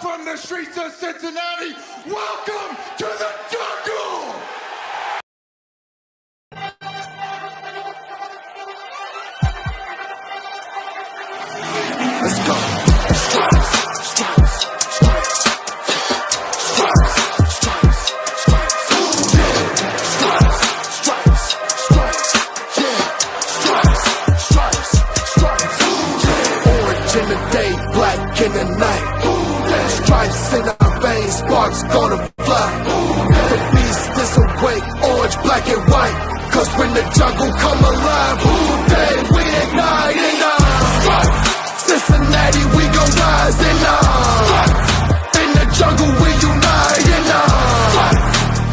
From the streets of Cincinnati, welcome to the jungle! Let's go. Stripes, stripes, stripes, stripes, stripes, stripes, yeah. Stripes, stripes, stripes, yeah. Stripes, stripes, stripes, yeah. Orange in the day, black in the night. Stripes in our veins, sparks gonna fly. The beast is awake, orange, black and white. Cause when the jungle come alive, who day we ignite and Cincinnati, we gon' rise and in the jungle we unite and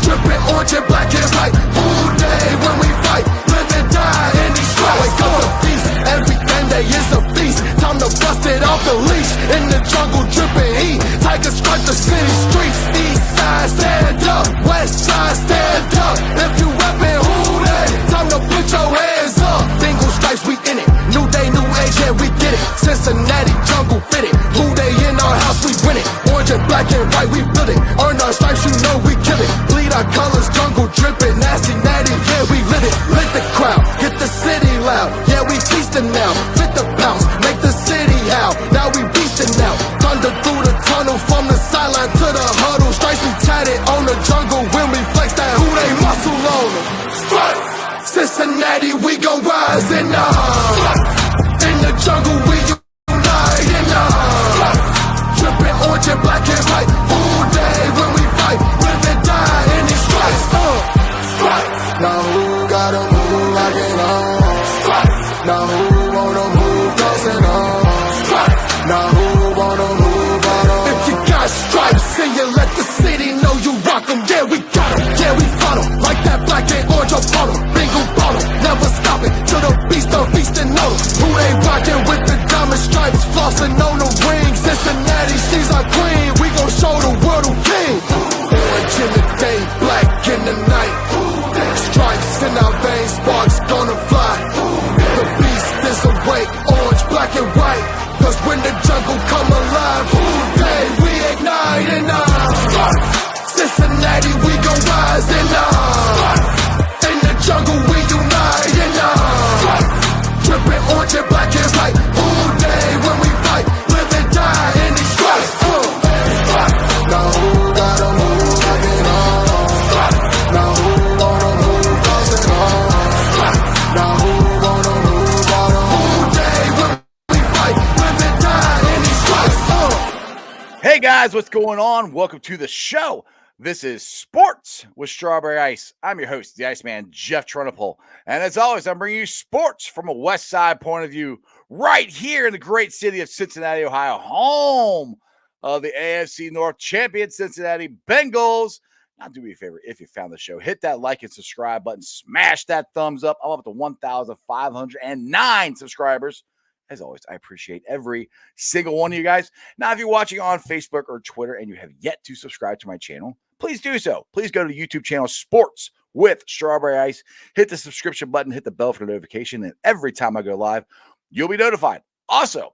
dripping orange and black and white. Who day when we fight, live and die in these stripes. Wake up the beast, every day is a feast. Time to bust it off the leash. In the jungle dripping heat, tigers strike the city streets. East side stand up, west side stand up. If you reppin' who day, time to put your hands up. Bengals stripes, we in it. New day, new age, yeah, we get it. Cincinnati jungle fitted. Who they in our house, we win it. Orange and black and white, we build it. Earn our stripes, you know we kill it. Bleed our colors, jungle dripping. Nasty, natty, yeah, we lit it. Lit the crowd, get the city loud. Yeah, we feasting now. Fit the bounce, make the city howl. Now we beastin' now. Thunder through the tunnel, from the sideline to the huddle. Stripes we tatted on the jungle when we flex that who they muscle on them. Stripes, Cincinnati, we gon' rise and in the jungle we unite and dripping orange and black and white. All day when we fight, live and die in these stripes. Stripes. Now who gotta move like it on? Stripes. Now who wanna move dancing on? Stripes. Now who wanna move on? If you got stripes and you let the city know you rock 'em, yeah we got 'em, yeah we fought 'em. Like that black and orange up on 'em, bingo bought 'em, never stop it till the beast of feasting on 'em. Who they rockin' with the diamond stripes, flossing on the ring. Cincinnati, she's our queen, we gon' show the world who king. Orange in the day, black in the night. Stripes in our veins, sparks gonna fly. The beast is awake, orange, black and white. Cause when the jungle come alive, who day we ignite and Cincinnati, we gon' rise and in the jungle we unite and dripping orange and black and white. Who day when we fight, live and die in these stripes. Now who gotta move like it on? Now who wanna move dancing on? Now who wanna move on? Who day when we fight, live and die in these stripes. Hey guys, what's going on? Welcome to the show. This is Sports with Strawberry Ice. I'm your host, the Iceman, Jeff Trunapole. And as always, I'm bringing you sports from a West Side point of view right here in the great city of Cincinnati, Ohio, home of the AFC North champion Cincinnati Bengals. Now, do me a favor, if you found the show, hit that like and subscribe button, smash that thumbs up. I'm up to 1,509 subscribers. As always, I appreciate every single one of you guys. Now, if you're watching on Facebook or Twitter and you have yet to subscribe to my channel, please do so. Please go to the YouTube channel Sports with Strawberry Ice. Hit the subscription button, hit the bell for the notification, and every time I go live, you'll be notified. Also,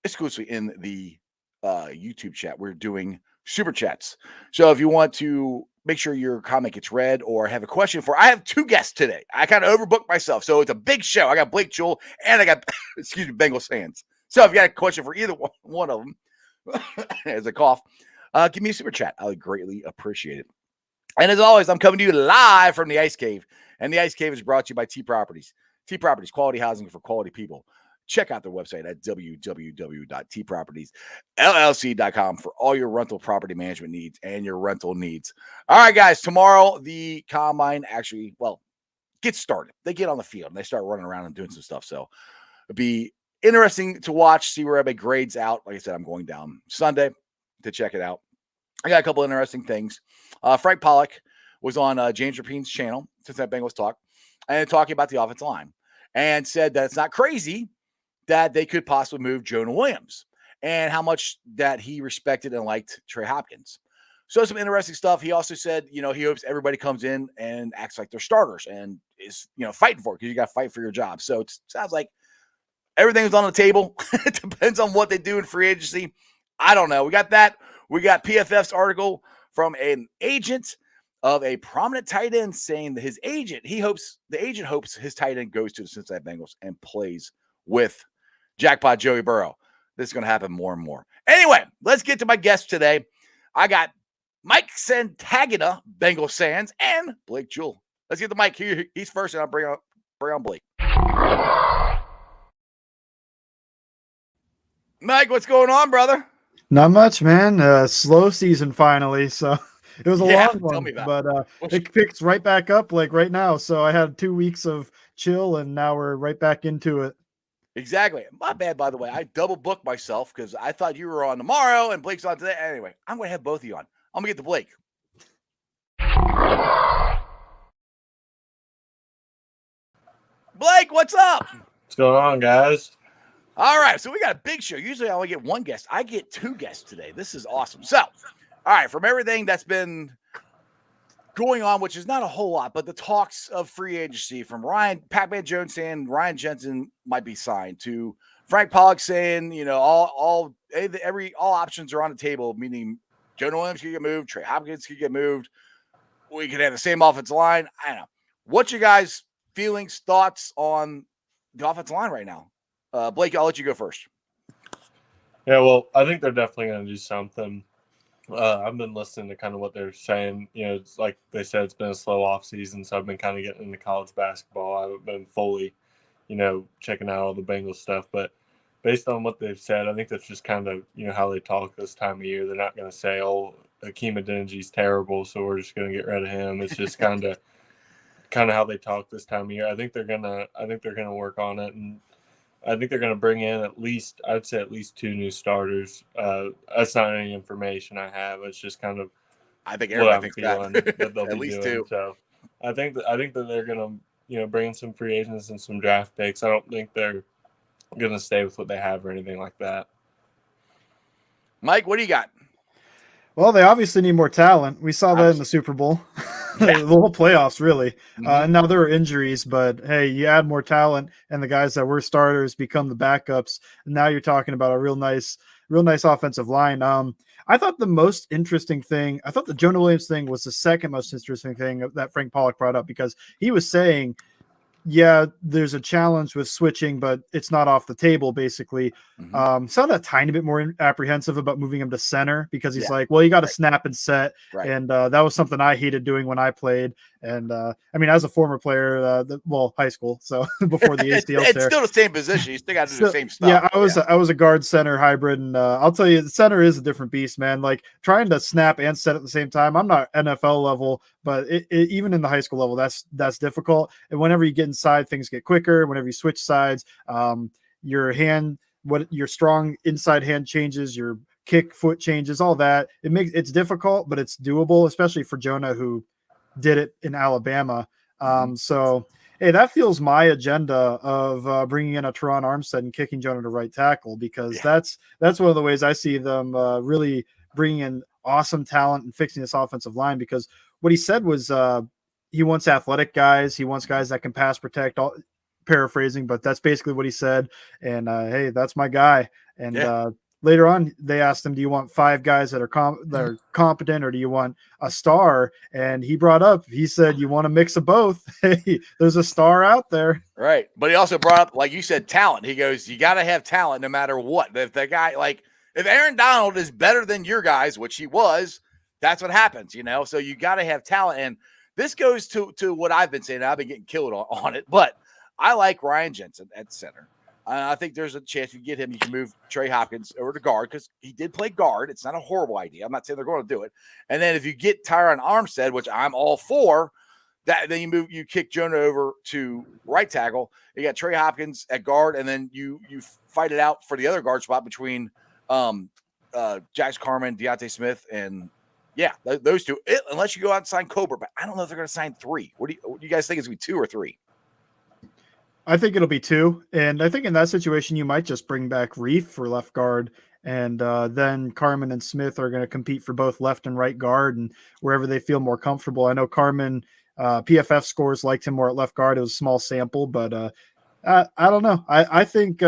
exclusively in the YouTube chat, we're doing super chats. So if you want to make sure your comment gets read or have a question for, I have two guests today. I kind of overbooked myself, so it's a big show. I got Blake Jewell and I got, Bengals fans. So if you got a question for either one of them, as a cough, give me a super chat. I would greatly appreciate it. And as always, I'm coming to you live from the Ice Cave. And the Ice Cave is brought to you by T Properties. T Properties, quality housing for quality people. Check out their website at www.tpropertiesllc.com for all your rental property management needs and your rental needs. All right, guys, tomorrow the combine actually, gets started. They get on the field and they start running around and doing some stuff. So it'll be interesting to watch, see where everybody grades out. Like I said, I'm going down Sunday to check it out. I got a couple interesting things. Frank Pollock was on James Rapine's channel, Cincinnati Bengals Talk, and talking about the offensive line and said that it's not crazy that they could possibly move Jonah Williams and how much that he respected and liked Trey Hopkins. So some interesting stuff. He also said, he hopes everybody comes in and acts like they're starters and is, fighting for it because you got to fight for your job. So it sounds like everything's on the table. It depends on what they do in free agency. I don't know. We got that. We got PFF's article from an agent of a prominent tight end saying that his agent, the agent hopes his tight end goes to the Cincinnati Bengals and plays with Jackpot Joey Burrow. This is going to happen more and more. Anyway, let's get to my guests today. I got Mike Santagina, Bengals fans, and Blake Jewell. Let's get the mic here. He's first, and I'll bring on Blake. Mike, what's going on, brother? Not much, man. Slow season finally, so it was a long one, but it picks right back up like right now. So I had 2 weeks of chill, and now we're right back into it. Exactly. My bad, by the way. I double booked myself because I thought you were on tomorrow and Blake's on today. Anyway, I'm going to have both of you on. I'm going to get to Blake. Blake, what's up? What's going on, guys? All right, so we got a big show. Usually I only get one guest. I get two guests today. This is awesome. So, all right, from everything that's been going on, which is not a whole lot, but the talks of free agency from Pac-Man Jones saying Ryan Jensen might be signed, to Frank Pollock saying, you know, all options are on the table, meaning Jonah Williams could get moved, Trey Hopkins could get moved. We could have the same offensive line. I don't know. What's your guys' feelings, thoughts on the offensive line right now? Blake, I'll let you go first. Yeah, well, I think they're definitely going to do something. I've been listening to kind of what they're saying. You know, it's like they said, it's been a slow off season, so I've been kind of getting into college basketball. I haven't been fully, you know, checking out all the Bengals stuff. But based on what they've said, I think that's just kind of, you know, how they talk this time of year. They're not going to say, oh, Hakeem Adeniji is terrible, so we're just going to get rid of him. It's just kind of how they talk this time of year. I think they're gonna work on it, and I think they're going to bring in at least 2 new starters. That's not any information I have. It's just kind of I think everybody thinks that they'll at be least doing. 2. So I think that they're going to, you know, bring in some free agents and some draft picks. I don't think they're going to stay with what they have or anything like that. Mike, what do you got? Well, they obviously need more talent. We saw that in the Super Bowl. Yeah. The whole playoffs, really. Mm-hmm. And now there are injuries, but hey, you add more talent, and the guys that were starters become the backups. And now you're talking about a real nice offensive line. I thought the most interesting thing, I thought the Jonah Williams thing was the second most interesting thing that Frank Pollock brought up, because he was saying, yeah, there's a challenge with switching, but it's not off the table, basically. Mm-hmm. Sounded a tiny bit more apprehensive about moving him to center, because he's like, well, you got to snap and set. Right. And that was something I hated doing when I played. And I mean, as a former player, high school, so before the ACL it's still the same position. You still got to do the same stuff. Yeah, I was a guard center hybrid, and I'll tell you, the center is a different beast, man. Like trying to snap and set at the same time. I'm not NFL level, but even in the high school level, that's difficult. And whenever you get inside, things get quicker. Whenever you switch sides, your strong inside hand changes, your kick foot changes, all that. It's difficult, but it's doable, especially for Jonah, who did it in Alabama. So, hey, that fuels my agenda of bringing in a Teron Armstead and kicking Jonah to right tackle, because that's one of the ways I see them really bringing in awesome talent and fixing this offensive line. Because what he said was he wants athletic guys. He wants guys that can pass protect, paraphrasing, but that's basically what he said. And hey, that's my guy. And later on, they asked him, do you want 5 guys that are competent, or do you want a star? And he said, you want a mix of both. Hey, there's a star out there. Right. But he also brought up, like you said, talent. He goes, you got to have talent no matter what. If the guy, like, if Aaron Donald is better than your guys, which he was, that's what happens, you know? So you got to have talent. And this goes to what I've been saying. I've been getting killed on it, but I like Ryan Jensen at center. I think there's a chance you get him. You can move Trey Hopkins over to guard, because he did play guard. It's not a horrible idea. I'm not saying they're going to do it. And then if you get Tyron Armstead, which I'm all for, that then you kick Jonah over to right tackle. You got Trey Hopkins at guard, and then you fight it out for the other guard spot between Jax Carman, Deontay Smith, and those two. Unless you go out and sign Cobra, but I don't know if they're going to sign 3. What do you guys think? It's going to be 2 or 3? I think it'll be 2. And I think in that situation, you might just bring back Reef for left guard. And then Carman and Smith are going to compete for both left and right guard, and wherever they feel more comfortable. I know Carman, PFF scores liked him more at left guard. It was a small sample, but I don't know. I think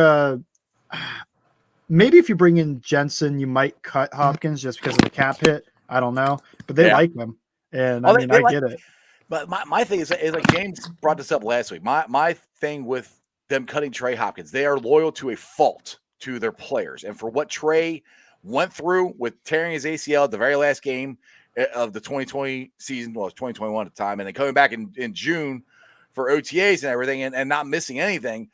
maybe if you bring in Jensen, you might cut Hopkins just because of the cap hit. I don't know, but they like him, and Oh, I mean, they I like. get it. But my thing is like James brought this up last week. My thing with them cutting Trey Hopkins, they are loyal to a fault to their players, and for what Trey went through with tearing his ACL at the very last game of the 2020 season, well, it was 2021 at the time, and then coming back in June for OTAs and everything, and not missing anything,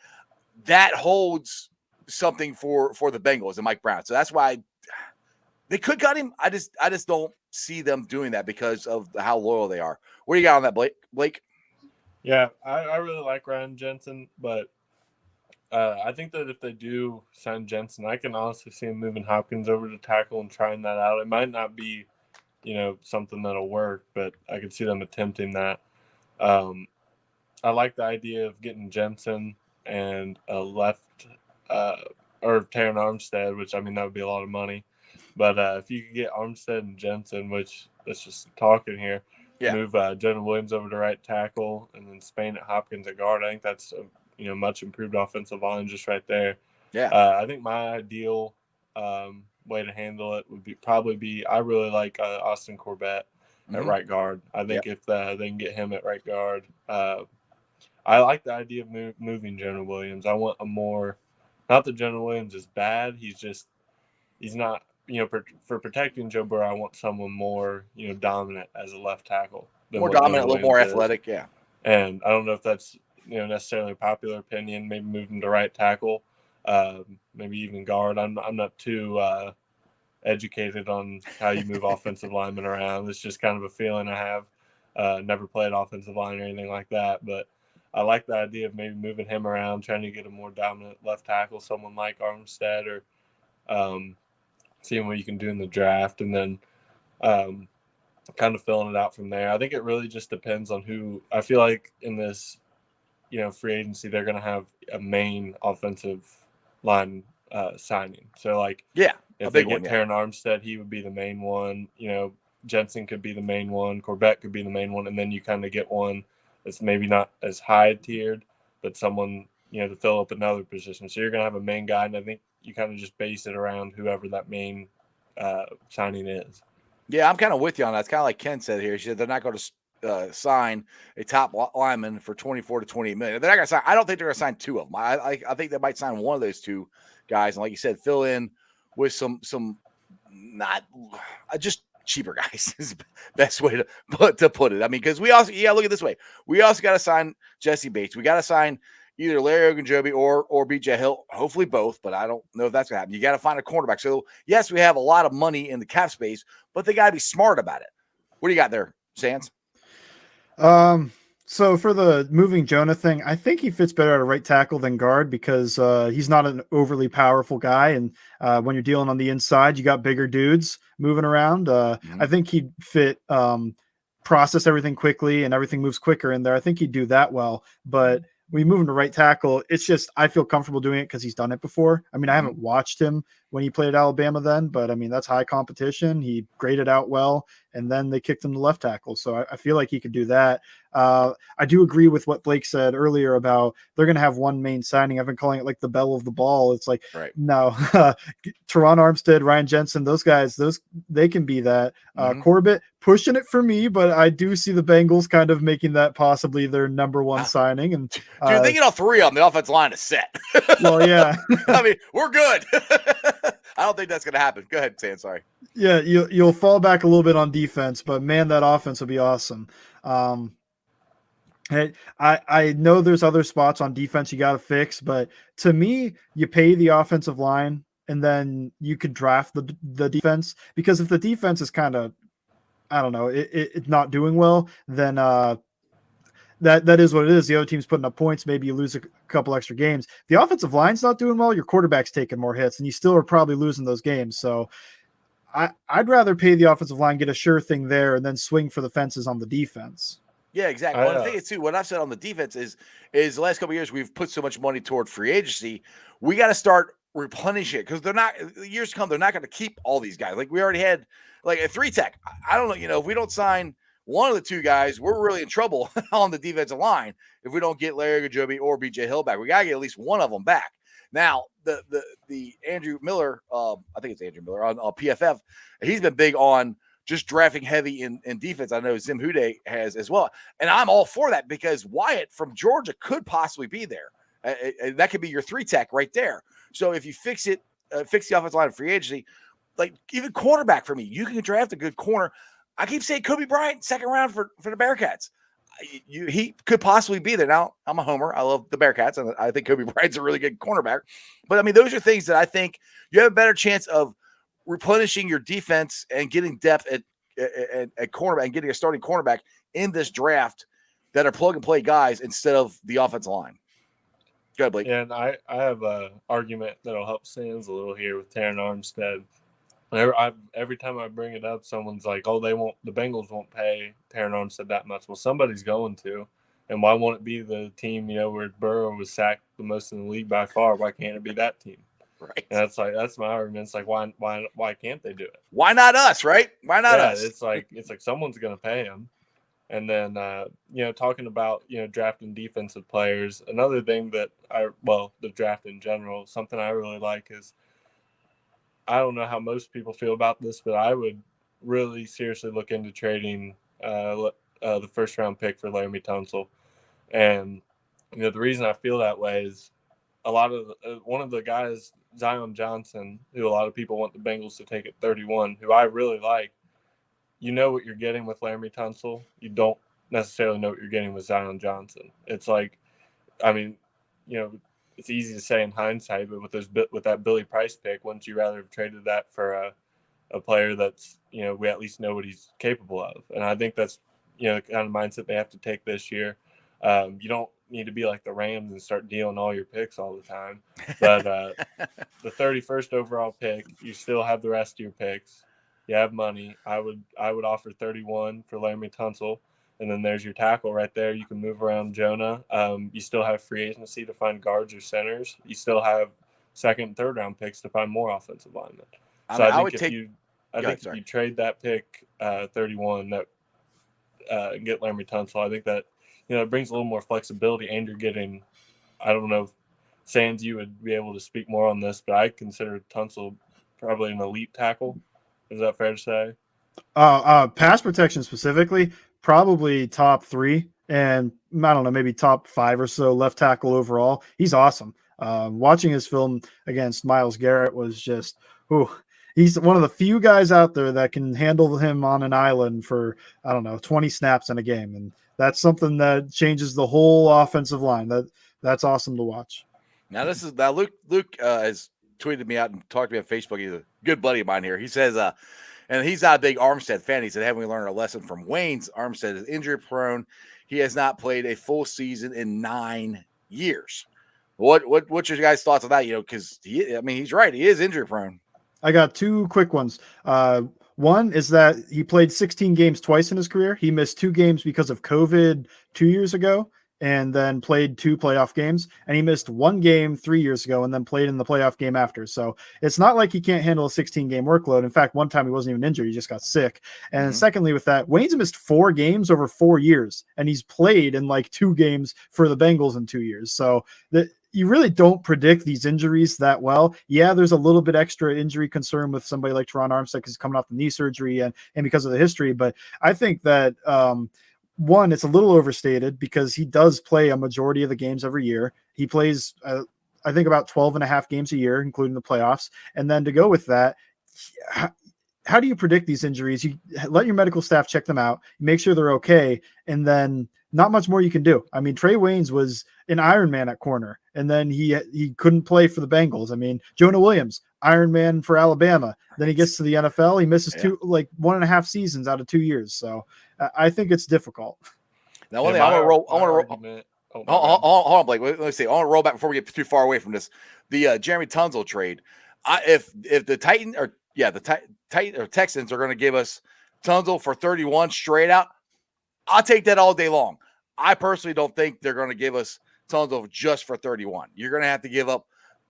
that holds something for the Bengals and Mike Brown. So that's why they could cut him. I just don't see them doing that because of how loyal they are. What do you got on that, Blake? Yeah, I really like Ryan Jensen, but I think that if they do sign Jensen, I can honestly see him moving Hopkins over to tackle and trying that out. It might not be, something that'll work, but I could see them attempting that. I like the idea of getting Jensen and a left or Taron Armstead, which, I mean, that would be a lot of money. But if you could get Armstead and Jensen, which let's just talking here, move Jonah Williams over to right tackle and then Spain at Hopkins at guard, I think that's a much improved offensive line just right there. Yeah. I think my ideal way to handle it would probably be I really like Austin Corbett at right guard. I think if they can get him at right guard, I like the idea of moving Jonah Williams. I want a more – not that Jonah Williams is bad. He's not – for protecting Joe Burrow, I want someone more, dominant as a left tackle. More dominant, a little more athletic, yeah. And I don't know if that's, necessarily a popular opinion. Maybe move him to right tackle, maybe even guard. I'm not too educated on how you move offensive linemen around. It's just kind of a feeling I have. Never played offensive line or anything like that, but I like the idea of maybe moving him around, trying to get a more dominant left tackle, someone like Armstead or seeing what you can do in the draft, and then kind of filling it out from there. I think it really just depends on who. I feel like in this, free agency, they're going to have a main offensive line signing. So, if they get Taron Armstead, he would be the main one. Jensen could be the main one. Corbett could be the main one. And then you kind of get one that's maybe not as high tiered, but someone, to fill up another position. So you're going to have a main guy, and I think you kind of just base it around whoever that main signing is. Yeah, I'm kind of with you on that. It's kind of like Ken said here. He said they're not going to sign a top lineman for 24 to 28 million. They're not going to sign. I don't think they're going to sign two of them. I think they might sign one of those two guys, and like you said, fill in with some not just cheaper guys is the best way to put it. I mean, because we also look at it this way. We also got to sign Jesse Bates. We got to sign either Larry Ogunjobi or BJ Hill, hopefully both, but I don't know if that's going to happen. You got to find a cornerback. So, yes, we have a lot of money in the cap space, but they got to be smart about it. What do you got there, Sands? So for the moving Jonah thing, I think he fits better at a right tackle than guard because he's not an overly powerful guy. And when you're dealing on the inside, you got bigger dudes moving around. I think he'd fit process everything quickly and everything moves quicker in there. I think he'd do that well. But when you move him to right tackle, it's just I feel comfortable doing it because he's done it before. I mean, I haven't watched him when he played at Alabama then, but I mean, that's high competition. He graded out well, and then they kicked him to left tackle. So I feel like he could do that. I do agree with what Blake said earlier about they're going to have one main signing. I've been calling it like the bell of the ball. It's like, no, Teron Armstead, Ryan Jensen, those guys, they can be that. Corbett pushing it for me, but I do see the Bengals kind of making that possibly their number one signing. And dude, they get all three of them. The offensive line is set. Well, yeah. I mean, we're good. I don't think that's going to happen. Go ahead, Sam. Sorry. Yeah, you'll fall back a little bit on defense, but man, that offense will be awesome. Hey, I know there's other spots on defense you got to fix, but to me, you pay the offensive line and then you could draft the defense, because if the defense is kind of, I don't know, it's not doing well, then that is what it is. The other team's putting up points. Maybe you lose a couple extra games. The offensive line's not doing well. Your quarterback's taking more hits, and you still are probably losing those games. So I'd rather pay the offensive line, get a sure thing there, and then swing for the fences on the defense. Yeah, exactly. Well, the thing is, too, what I've said on the defense is the last couple of years we've put so much money toward free agency. We got to start replenishing it, because they're not, years to come, they're not going to keep all these guys. Like we already had, like a 3-tech. I don't know, if we don't sign one of the two guys, we're really in trouble on the defensive line if we don't get Larry Ogunjobi or BJ Hill back. We got to get at least one of them back. Now, the Andrew Miller, I think it's Andrew Miller on PFF, he's been big on just drafting heavy in defense. I know Zim Hude has as well. And I'm all for that because Wyatt from Georgia could possibly be there. That could be your 3-tech right there. So if you fix the offensive line of free agency, like even cornerback for me, you can draft a good corner. I keep saying Kobe Bryant, second round for the Bearcats. He could possibly be there. Now, I'm a homer. I love the Bearcats, and I think Kobe Bryant's a really good cornerback. But, I mean, those are things that I think you have a better chance of replenishing your defense and getting depth at cornerback and getting a starting cornerback in this draft that are plug-and-play guys instead of the offensive line. Go ahead, Blake. Yeah, and I have an argument that'll help Sands a little here with Terran Armstead. Every time I bring it up, someone's like, "Oh, the Bengals won't pay Terran Armstead that much." Well, somebody's going to, and why won't it be the team where Burrow was sacked the most in the league by far? Why can't it be that team? Right. And that's my argument. It's like why can't they do it? Why not us? Right? Why not us? It's like someone's going to pay him. And then talking about drafting defensive players. Another thing that the draft in general, something I really like is. I don't know how most people feel about this, but I would really seriously look into trading the first-round pick for Laramie Tunsil. And the reason I feel that way is one of the guys, Zion Johnson, who a lot of people want the Bengals to take at 31, who I really like. You know what you're getting with Laramie Tunsil. You don't necessarily know what you're getting with Zion Johnson. It's like, I mean, it's easy to say in hindsight, but with that Billy Price pick, wouldn't you rather have traded that for a player that's we at least know what he's capable of? And I think that's the kind of mindset they have to take this year. You don't need to be like the Rams and start dealing all your picks all the time. But the 31st overall pick, you still have the rest of your picks. You have money. I would offer 31 for Laramie Tunsil. And then there's your tackle right there. You can move around Jonah. You still have free agency to find guards or centers. You still have second and third round picks to find more offensive linemen. So I think if you trade that pick 31 and get Laramie Tunsil, I think that it brings a little more flexibility. And you're getting, I don't know if Sands, you would be able to speak more on this, but I consider Tunsil probably an elite tackle. Is that fair to say? Pass protection specifically. Probably top 3, and I don't know, maybe top 5 or so left tackle overall. He's awesome. Watching his film against Myles Garrett was just, he's one of the few guys out there that can handle him on an island for, 20 snaps in a game. And that's something that changes the whole offensive line. That's awesome to watch. Now Luke has tweeted me out and talked to me on Facebook. He's a good buddy of mine here. He says, and he's not a big Armstead fan. He said, haven't we learned a lesson from Wayne's? Armstead is injury prone. He has not played a full season in 9 years. What's your guys' thoughts on that? Because he's right. He is injury prone. I got 2 quick ones. One is that he played 16 games twice in his career. He missed 2 games because of COVID 2 years ago, and then played 2 playoff games. And he missed 1 game 3 years ago and then played in the playoff game after. So it's not like he can't handle a 16-game workload. In fact, one time he wasn't even injured. He just got sick. And secondly, with that, Wayne's missed 4 games over 4 years, and he's played in like 2 games for the Bengals in 2 years. So you really don't predict these injuries that well. Yeah, there's a little bit extra injury concern with somebody like Teron Armstead because he's coming off the knee surgery and because of the history. But I think that one, it's a little overstated because he does play a majority of the games every year. He plays, I think, about 12 and a half games a year, including the playoffs. And then to go with that, how do you predict these injuries? You let your medical staff check them out, make sure they're okay, and then not much more you can do. I mean, Trey Waynes was an Iron Man at corner, and then he couldn't play for the Bengals. I mean, Jonah Williams, Iron Man for Alabama. Then he gets to the NFL. He misses 1.5 seasons out of 2 years. So I think it's difficult. Now, one thing I want to roll. Hold on, Blake. Let's see. I want to roll back before we get too far away from this. The Jeremy Tunsil trade. If the Titans or Texans are going to give us Tunsil for 31 straight out, I'll take that all day long. I personally don't think they're going to give us Tunsil just for 31. You're going to have to give up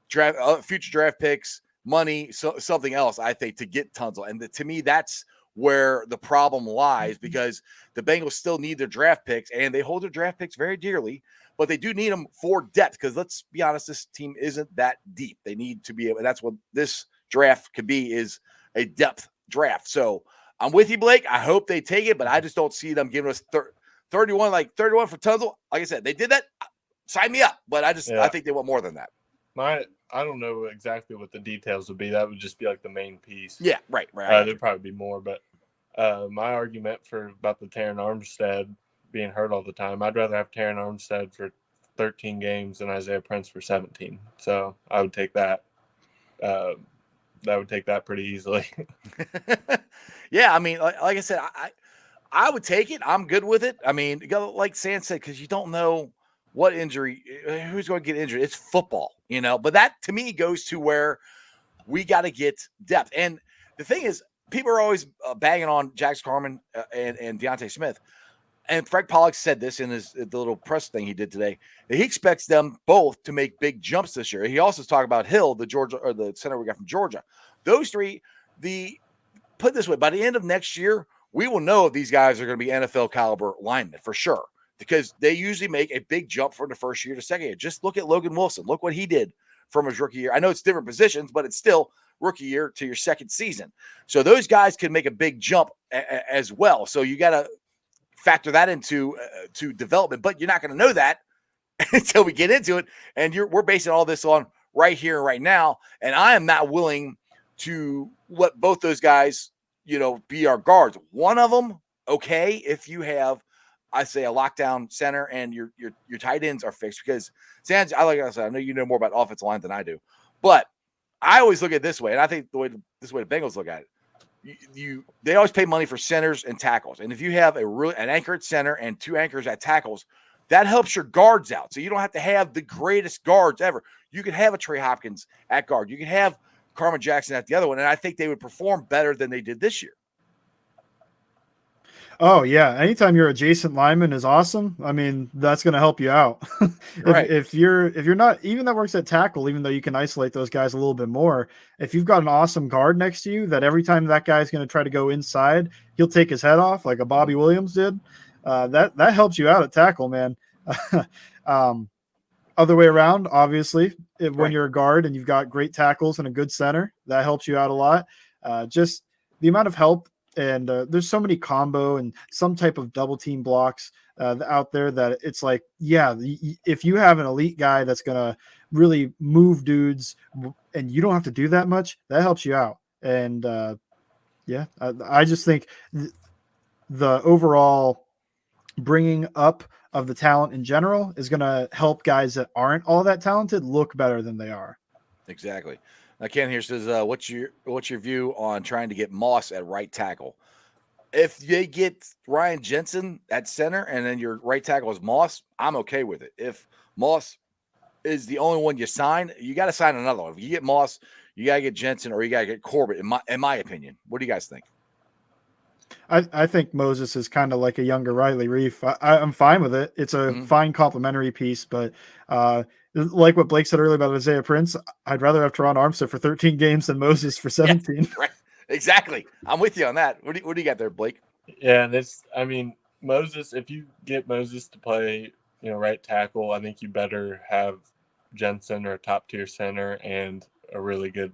future draft picks, money, something else, I think, to get Tunsil. And to me, that's where the problem lies, because the Bengals still need their draft picks, and they hold their draft picks very dearly. but they do need them for depth because let's be honest, this team isn't that deep. They need to be able, and that's what this draft could be, is a depth draft. So I'm with you, Blake. I hope they take it, but I just don't see them giving us 31 for Tunzel. Like I said, they did that. Sign me up, but I think they want more than that. I don't know exactly what the details would be. That would just be like the main piece. Yeah, right. There'd probably be more, but my argument about the Terran Armstead being hurt all the time, I'd rather have Terran Armstead for 13 games than Isaiah Prince for 17. So I would take that. That would take that pretty easily. Yeah, I mean, like I said, I would take it. I'm good with it. I mean, like Sam said, because you don't know what injury, who's going to get injured. It's football, But that, to me, goes to where we got to get depth. And the thing is, people are always banging on Jax Carman and Deontay Smith. And Frank Pollock said this in the little press thing he did today, that he expects them both to make big jumps this year. He also talked about Hill, the center we got from Georgia. Those three, put it this way, by the end of next year, we will know if these guys are going to be NFL caliber linemen for sure, because they usually make a big jump from the first year to second year. Just look at Logan Wilson. Look what he did from his rookie year. I know it's different positions, but it's still rookie year to your second season. So those guys can make a big jump as well. So you got to factor that into to development, but you're not going to know that until we get into it. And we're basing all this on right here, right now. And I am not willing to let both those guys, be our guards. One of them, okay, if you have, I say, a lockdown center and your tight ends are fixed, because Sands, like I said, I know you know more about offensive line than I do, but I always look at it this way, and I think this way the Bengals look at it. They always pay money for centers and tackles, and if you have an anchor at center and two anchors at tackles, that helps your guards out. So you don't have to have the greatest guards ever. You can have a Trey Hopkins at guard. You can have Carmen Jackson at the other one, and I think they would perform better than they did this year. Oh yeah, anytime you're adjacent lineman is awesome. I mean, that's going to help you out. Right. If you're not, even that works at tackle, even though you can isolate those guys a little bit more. If you've got an awesome guard next to you, that every time that guy's going to try to go inside, he'll take his head off like a Bobby Williams did. That helps you out at tackle, man. Other way around, obviously, when you're a guard and you've got great tackles and a good center, that helps you out a lot. Just the amount of help. And there's so many combo and some type of double team blocks out there that it's like, yeah, if you have an elite guy that's going to really move dudes and you don't have to do that much, that helps you out. And I just think the overall bringing up of the talent in general is going to help guys that aren't all that talented look better than they are. Exactly. Now, Ken here says, what's your view on trying to get Moss at right tackle? If they get Ryan Jensen at center and then your right tackle is Moss, I'm okay with it. If Moss is the only one you sign, you got to sign another one. If you get Moss, you got to get Jensen or you got to get Corbett, in my opinion. What do you guys think? I think Moses is kind of like a younger Riley Reef. I'm fine with it. It's a fine complementary piece, but like what Blake said earlier about Isaiah Prince, I'd rather have Teron Armstead for 13 games than Moses for 17. Yeah, right. Exactly. I'm with you on that. What do you got there, Blake? Yeah, Moses, if you get Moses to play, right tackle, I think you better have Jensen or a top tier center and a really good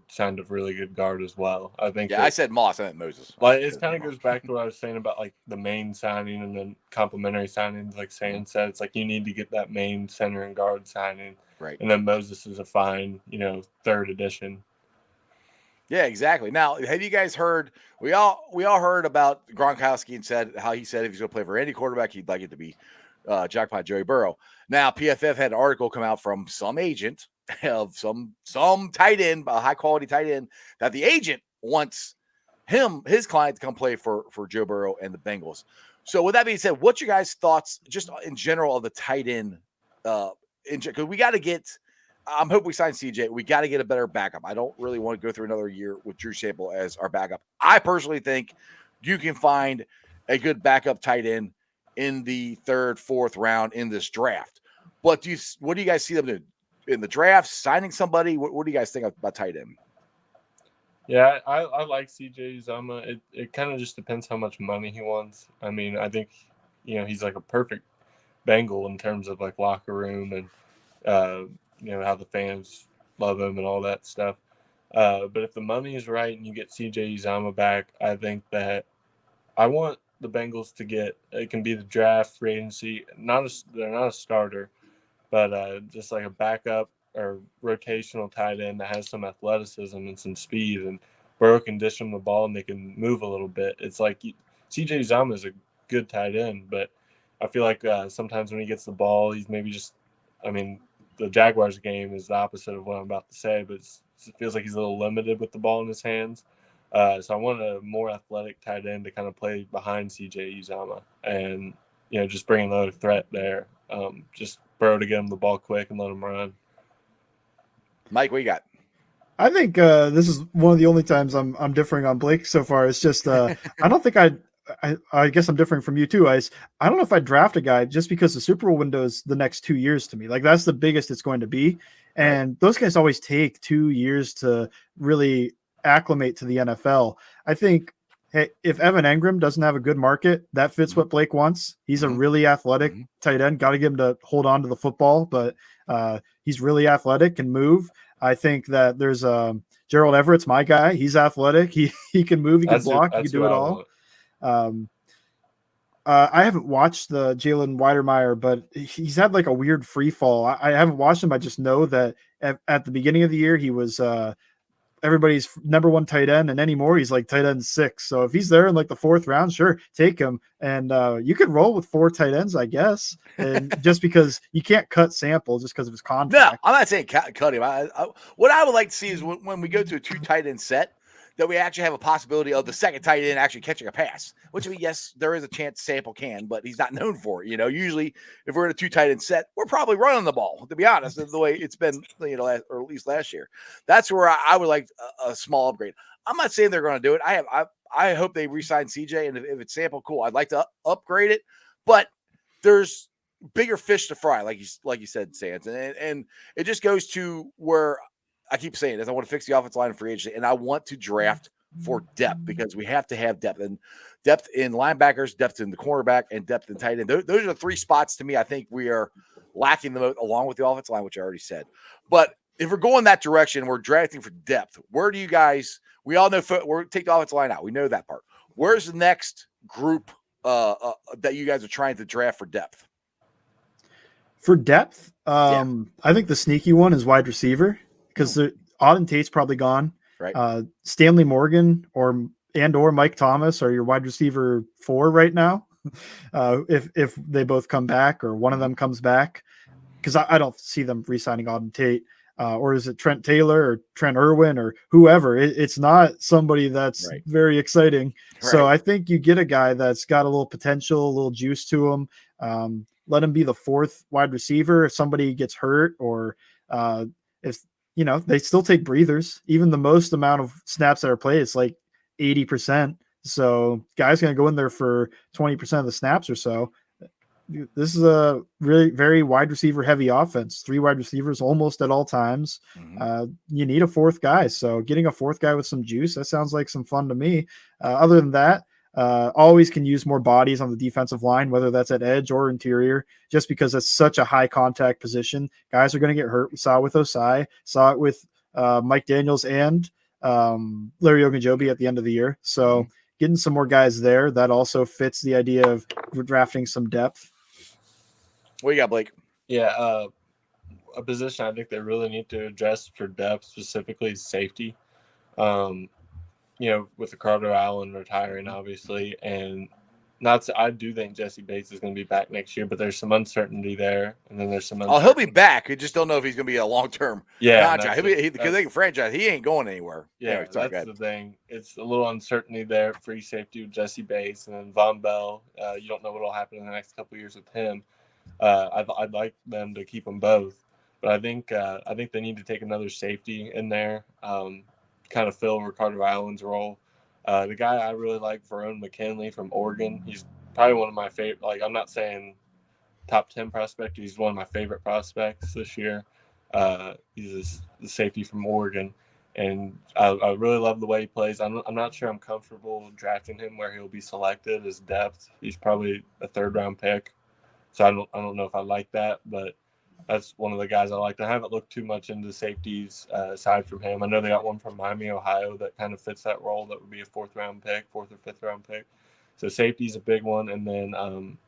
guard as well. I think. Yeah, I said Moss, I meant Moses. Like it kind of goes back to what I was saying about like the main signing and then complementary signings. Like Sam said, it's like you need to get that main center and guard signing, right? And then Moses is a fine, third addition. Yeah, exactly. Now, have you guys heard? We all heard about Gronkowski and said how he said if he's going to play for any quarterback, he'd like it to be jackpot Joey Burrow. Now, PFF had an article come out from some agent of some tight end, a high quality tight end, that the agent wants his client to come play for Joe Burrow and the Bengals. So with that being said, what's your guys' thoughts just in general of the tight end? Because we got to get. I'm hoping we sign CJ. We got to get a better backup. I don't really want to go through another year with Drew Sample as our backup. I personally think you can find a good backup tight end in the third, fourth round in this draft. But what do you guys see them doing in the draft? Signing somebody? What do you guys think about tight end? Yeah, I like CJ Uzomah. It kind of just depends how much money he wants. I mean, I think he's like a perfect Bengal in terms of like locker room and how the fans love him and all that stuff. But if the money is right and you get CJ Uzama back, I think that I want the Bengals to get, it can be the draft, free agency. They're not a starter, but just like a backup or rotational tight end that has some athleticism and some speed, and Burrow can dish them the ball and they can move a little bit. It's like CJ Uzama is a good tight end, but I feel like sometimes when he gets the ball, he's maybe just, I mean, the Jaguars game is the opposite of what I'm about to say, but it feels like he's a little limited with the ball in his hands. So I want a more athletic tight end to kind of play behind CJ Uzama and, just bring another threat there. Just Burrow to get him the ball quick and let him run. Mike, what you got? I think this is one of the only times I'm differing on Blake so far. It's just I don't think I guess I'm differing from you too, Ice. I don't know if I'd draft a guy just because the Super Bowl window is the next 2 years to me. Like that's the biggest it's going to be. And those guys always take 2 years to really acclimate to the NFL. I think, hey, if Evan Engram doesn't have a good market, that fits what Blake wants. He's a really athletic tight end. Got to get him to hold on to the football, but he's really athletic and move. I think that there's Gerald Everett's my guy. He's athletic. He can move. He can block. He can do it all. I haven't watched the Jalen Weidermeyer, but he's had like a weird free fall. I haven't watched him. I just know that at the beginning of the year, he was everybody's number one tight end, and anymore he's like tight end 6. So if he's there in like the 4th round, sure, take him. And you could roll with 4 tight ends, I guess. And just because you can't cut Sample just because of his contract. No, I'm not saying cut him. What I would like to see is when we go to a 2 tight end set, that we actually have a possibility of the second tight end actually catching a pass, which yes, there is a chance Sample can, but he's not known for it. Usually if we're in a 2 tight end set, we're probably running the ball, to be honest, the way it's been, or at least last year. That's where I would like a small upgrade. I'm not saying they're going to do it. I hope they re-sign CJ, and if it's Sample, cool. I'd like to upgrade it, but there's bigger fish to fry, like you said, Sands, and it just goes to where I keep saying this. I want to fix the offensive line in free agency, and I want to draft for depth because we have to have depth, and depth in linebackers, depth in the cornerback, and depth in tight end. Those are the 3 spots to me I think we are lacking the most, along with the offensive line, which I already said. But if we're going that direction, we're drafting for depth. Where do you guys? We all know we're take the offensive line out. We know that part. Where's the next group that you guys are trying to draft for depth? For depth, I think the sneaky one is wide receiver. Because Auden Tate's probably gone. Right. Stanley Morgan or Mike Thomas are your wide receiver 4 right now. If they both come back or one of them comes back, because I don't see them re-signing Auden Tate. Or is it Trent Taylor or Trent Irwin or whoever? It's not somebody that's very exciting. Right. So I think you get a guy that's got a little potential, a little juice to him. Let him be the 4th wide receiver if somebody gets hurt or if they still take breathers. Even the most amount of snaps that are played, it's like 80%. So guys going to go in there for 20% of the snaps or so. This is a really very wide receiver heavy offense. 3 wide receivers almost at all times. You need a 4th guy. So getting a 4th guy with some juice, that sounds like some fun to me. Other than that, always can use more bodies on the defensive line, whether that's at edge or interior, just because it's such a high contact position. Guys are going to get hurt. We saw it with Osai, saw it with Mike Daniels and Larry Ogunjobi at the end of the year. So getting some more guys there, that also fits the idea of drafting some depth. What you got, Blake? Yeah, a position I think they really need to address for depth specifically is safety. With the Carter Allen retiring, obviously, and I do think Jesse Bates is going to be back next year, but there's some uncertainty there, and then there's some. He'll be back. We just don't know if he's going to be a long-term contract. Because they can franchise. He ain't going anywhere. Yeah, anyway, that's the thing. It's a little uncertainty there. Free safety with Jesse Bates, and then Von Bell. You don't know what will happen in the next couple of years with him. I'd like them to keep them both, but I think they need to take another safety in there. Kind of fill Ricardo Allen's role. The guy I really like, Verone McKinley from Oregon. He's probably one of my favorite. Like, I'm not saying top 10 prospect. He's one of my favorite prospects this year. He's the safety from Oregon, and I really love the way he plays. I'm not sure I'm comfortable drafting him where he'll be selected as depth. He's probably a 3rd round pick. So I don't know if I like that, but that's one of the guys I like. I haven't looked too much into safeties aside from him. I know they got one from Miami, Ohio that kind of fits that role. That would be a fourth or fifth round pick. So safety's a big one. And then,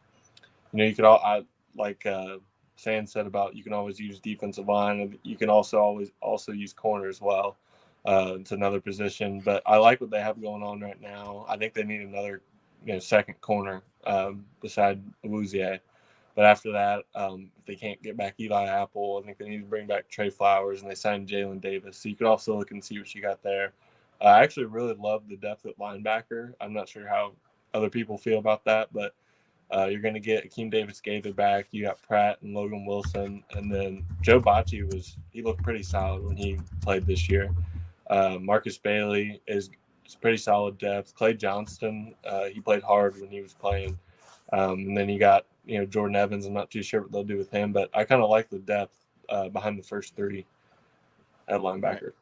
you could Sand said about, you can always use defensive line, and you can also use corner as well. It's another position, but I like what they have going on right now. I think they need another, second corner beside Awuzie. But after that, if they can't get back Eli Apple, I think they need to bring back Trey Flowers, and they signed Jalen Davis. So you could also look and see what you got there. I actually really love the depth at linebacker. I'm not sure how other people feel about that, but you're going to get Akeem Davis-Gaither back. You got Pratt and Logan Wilson, and then Joe Bocci he looked pretty solid when he played this year. Marcus Bailey is pretty solid depth. Clay Johnston, he played hard when he was playing. And then you got Jordan Evans. I'm not too sure what they'll do with him, but I kind of like the depth behind the first three at linebacker.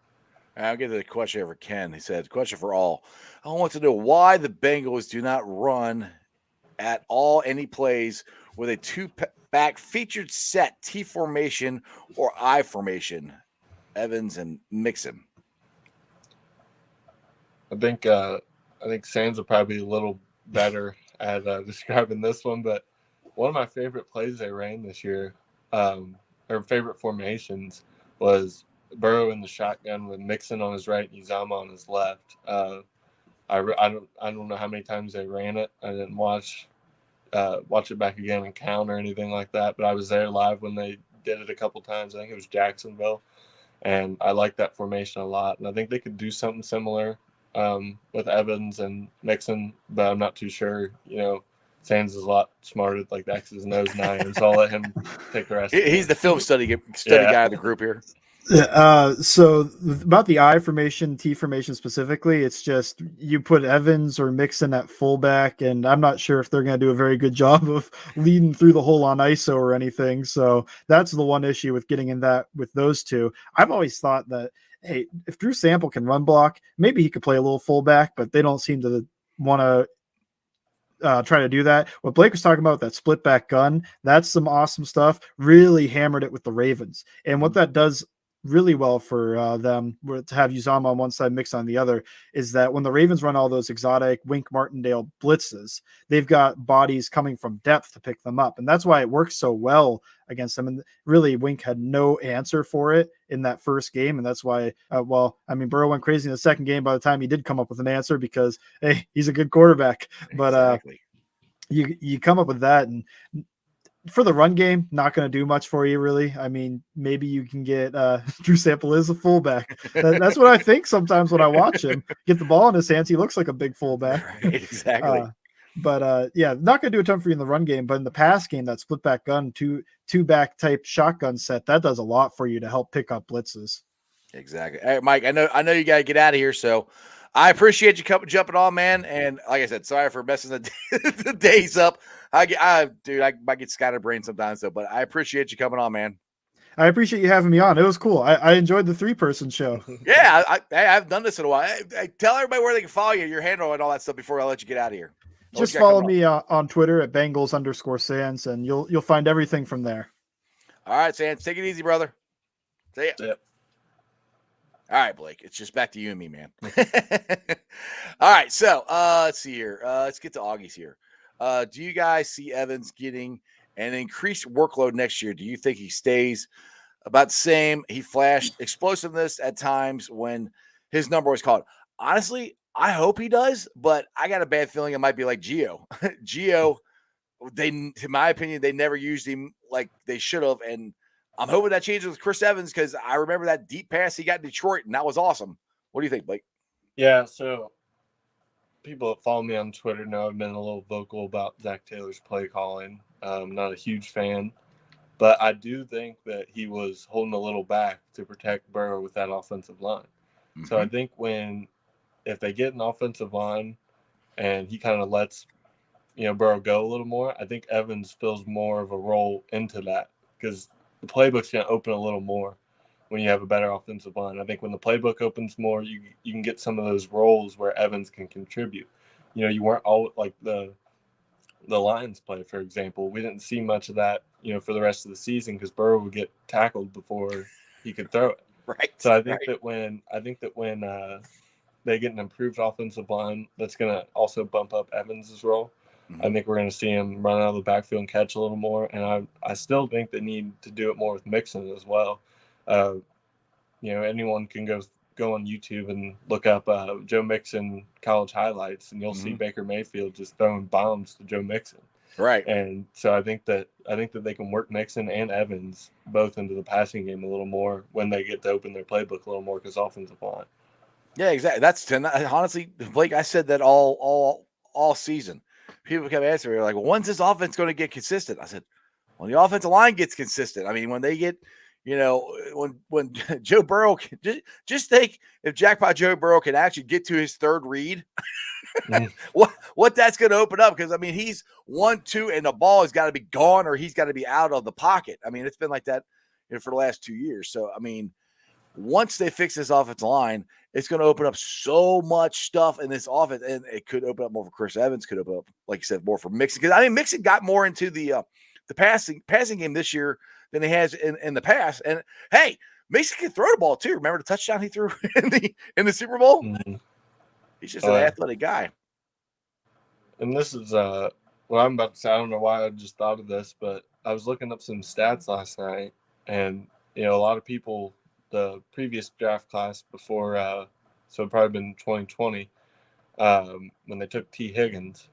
I'll get to the question for Ken. He said, question for all. I want to know why the Bengals do not run at all any plays with a two-back featured set T formation or I formation, Evans and Mixon. I think Sands will probably be a little better at describing this one, but one of my favorite plays they ran this year, or favorite formations, was Burrow in the shotgun with Mixon on his right and Uzama on his left. I don't know how many times they ran it. I didn't watch it back again and count or anything like that, but I was there live when they did it a couple times. I think it was Jacksonville, and I like that formation a lot. And I think they could do something similar with Evans and Mixon, but I'm not too sure. Sands is a lot smarter, like the X's and O's than I am, so I'll let him take the rest. He's the film study guy of the group here. So about the I formation, T formation specifically, it's just you put Evans or Mixon at fullback, and I'm not sure if they're going to do a very good job of leading through the hole on ISO or anything. So that's the one issue with getting in that with those two. I've always thought that, hey, if Drew Sample can run block, maybe he could play a little fullback, but they don't seem to want to try to do that. What Blake was talking about, that split back gun, that's some awesome stuff. Really hammered it with the Ravens. And what that does really well for them to have Uzama on one side, Mix on the other, is that when the Ravens run all those exotic Wink Martindale blitzes, they've got bodies coming from depth to pick them up. And that's why it works so well against them. And really, Wink had no answer for it in that first game. And that's why, Burrow went crazy in the second game by the time he did come up with an answer because, hey, he's a good quarterback. But exactly. You come up with that, and for the run game, not going to do much for you, really. I mean, maybe you can get Drew Sample is a fullback. That's what I think sometimes when I watch him. Get the ball in his hands, he looks like a big fullback. Right, exactly. Not going to do a ton for you in the run game, but in the pass game, that split back gun, two back type shotgun set, that does a lot for you to help pick up blitzes. Exactly. Hey, Mike, I know you got to get out of here, so I appreciate you jumping on, man. And like I said, sorry for messing the days up. I might get scatterbrained sometimes, though, but I appreciate you coming on, man. I appreciate you having me on. It was cool. I enjoyed the 3-person show. Yeah, I've done this in a while. I tell everybody where they can follow you, your handle and all that stuff before I let you get out of here. Just follow me on Twitter at Bengals_Sands, and you'll find everything from there. All right, Sands, take it easy, brother. See ya. Yep. All right, Blake, it's just back to you and me, man. All right, so let's see here. Let's get to Augie's here. Do you guys see Evans getting an increased workload next year? Do you think he stays about the same? He flashed explosiveness at times when his number was called. Honestly, I hope he does, but I got a bad feeling it might be like Gio. Gio, in my opinion, they never used him like they should have, and I'm hoping that changes with Chris Evans because I remember that deep pass he got in Detroit, and that was awesome. What do you think, Blake? Yeah, so people that follow me on Twitter know I've been a little vocal about Zach Taylor's play calling. I'm not a huge fan, but I do think that he was holding a little back to protect Burrow with that offensive line. Mm-hmm. So I think if they get an offensive line and he kind of lets Burrow go a little more, I think Evans fills more of a role into that because the playbook's going to open a little more when you have a better offensive line. I think when the playbook opens more, you can get some of those roles where Evans can contribute. You weren't all like the Lions play, for example. We didn't see much of that, for the rest of the season because Burrow would get tackled before he could throw it. Right. So I think that when they get an improved offensive line, that's going to also bump up Evans' role. Mm-hmm. I think we're going to see him run out of the backfield and catch a little more. And I still think they need to do it more with Mixon as well. Anyone can go on YouTube and look up Joe Mixon college highlights, and you'll see Baker Mayfield just throwing bombs to Joe Mixon. Right. And so I think that they can work Mixon and Evans both into the passing game a little more when they get to open their playbook a little more because offensive line. Yeah, exactly. That's honestly, Blake, I said that all season. People kept asking me, like, well, when's this offense going to get consistent? I said, when the offensive line gets consistent. I mean, when they get, when Joe Burrow just think if Jackpot Joe Burrow can actually get to his third read, what that's going to open up. Because I mean, he's 1-2 and the ball has got to be gone or he's got to be out of the pocket. I mean, it's been like that for the last 2 years. So, I mean, once they fix this offensive line, it's going to open up so much stuff in this offense, and it could open up more for Chris Evans, could open up, like you said, more for Mixon. Because I mean, Mixon got more into the passing game this year than he has in the past. And hey, Mixon can throw the ball too. Remember the touchdown he threw in the Super Bowl? Mm-hmm. He's just an athletic guy. And this is what I'm about to say. I don't know why I just thought of this, but I was looking up some stats last night, and a lot of people, the previous draft class before, so it'd probably been 2020, when they took T. Higgins,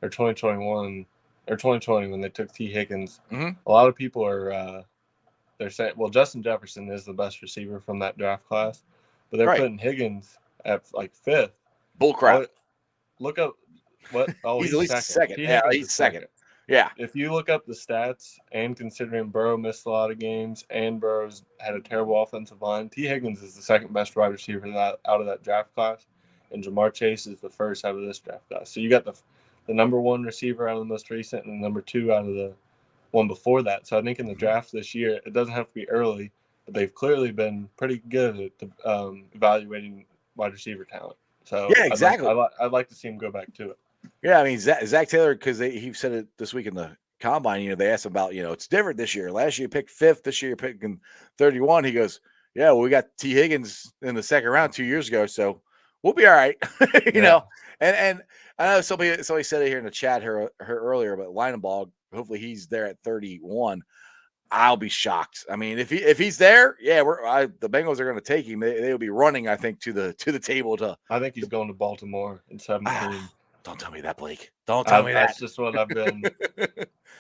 or 2021, or 2020 when they took T. Higgins. Mm-hmm. A lot of people are they're saying, well, Justin Jefferson is the best receiver from that draft class, but they're putting Higgins at like 5th. Bull crap. Look up what? Oh, he's at least second. Yeah, he's second. Yeah. If you look up the stats, and considering Burrow missed a lot of games and Burrow's had a terrible offensive line, T. Higgins is the second best wide receiver out of that draft class, and Jamar Chase is the first out of this draft class. So you got the number 1 receiver out of the most recent and the number 2 out of the one before that. So I think in the draft this year, it doesn't have to be early, but they've clearly been pretty good at evaluating wide receiver talent. So yeah, exactly. I'd like to see him go back to it. Yeah, I mean, Zach Taylor, because he said it this week in the combine, they asked him about, it's different this year. Last year you picked 5th, this year you're picking 31. He goes, yeah, well, we got T. Higgins in the second round 2 years ago, so we'll be all right. you know. And I know somebody said it here in the chat her earlier, but Linenball, hopefully he's there at 31. I'll be shocked. I mean, if he's there, yeah, the Bengals are going to take him. They'll be running, I think, to the table to. I think he's going to Baltimore in 17. Don't tell me that, Blake. Don't tell me that. That's just what I've been.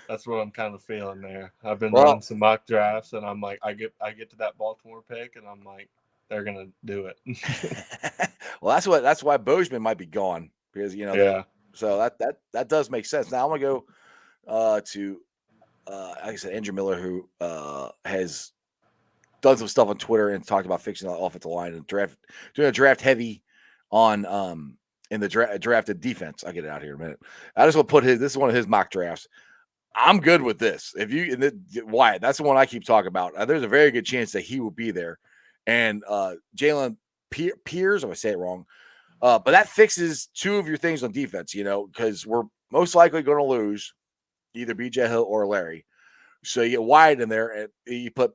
That's what I'm kind of feeling there. I've been running some mock drafts, and I'm like, I get to that Baltimore pick, and I'm like, they're gonna do it. Well, that's why Bozeman might be gone because so that does make sense. Now I'm gonna go to like I said, Andrew Miller, who has done some stuff on Twitter and talked about fixing the offensive line and doing a draft heavy on in the drafted defense. I'll get it out here in a minute. I just want to put this is one of his mock drafts. I'm good with this. If you Wyatt, that's the one I keep talking about. There's a very good chance that he will be there. And Jalen Pierce, if I say it wrong, but that fixes 2 of your things on defense, because we're most likely going to lose either BJ Hill or Larry. So you get Wyatt in there, and you put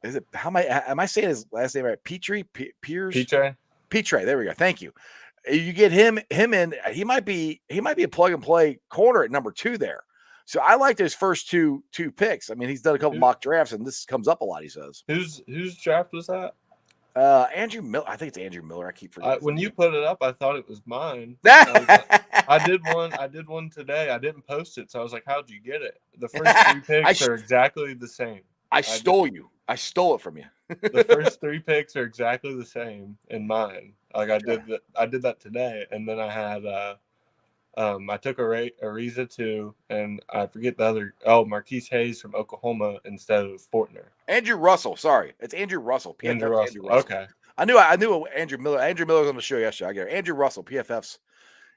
am I saying his last name right? Petrie? Petrie. There we go. Thank you. You get him in. He might be a plug and play corner at number 2 there. So I like those first two picks. I mean, he's done a couple mock drafts, and this comes up a lot. He says, "Whose draft was that?" Andrew Miller. I think it's Andrew Miller. I keep forgetting. When you put it up, I thought it was mine. I did one today. I didn't post it, so I was like, "How'd you get it?" The first 3 picks are exactly the same. I stole it from you. The first 3 picks are exactly the same in mine. Like I did that today, and then I had I took Ariza 2, and I forget the other. Oh, Marquise Hayes from Oklahoma instead of Fortner. Andrew Russell. Sorry, it's Andrew Russell. PFF's Andrew Russell. Okay. I knew Andrew Miller. Andrew Miller was on the show yesterday. I get it. Andrew Russell. PFF's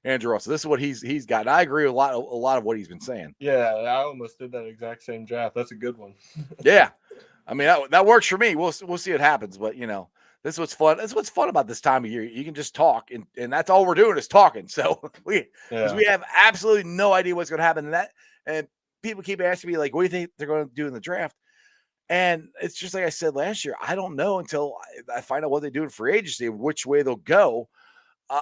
Andrew Russell. This is what he's got. And I agree with a lot of what he's been saying. Yeah, I almost did that exact same draft. That's a good one. Yeah, I mean that works for me. We'll see what happens, but This is what's fun. That's what's fun about this time of year. You can just talk, and that's all we're doing is talking. So because we have absolutely no idea what's going to happen. And people keep asking me like, "What do you think they're going to do in the draft?" And it's just like I said last year. I don't know until I find out what they do in free agency and which way they'll go.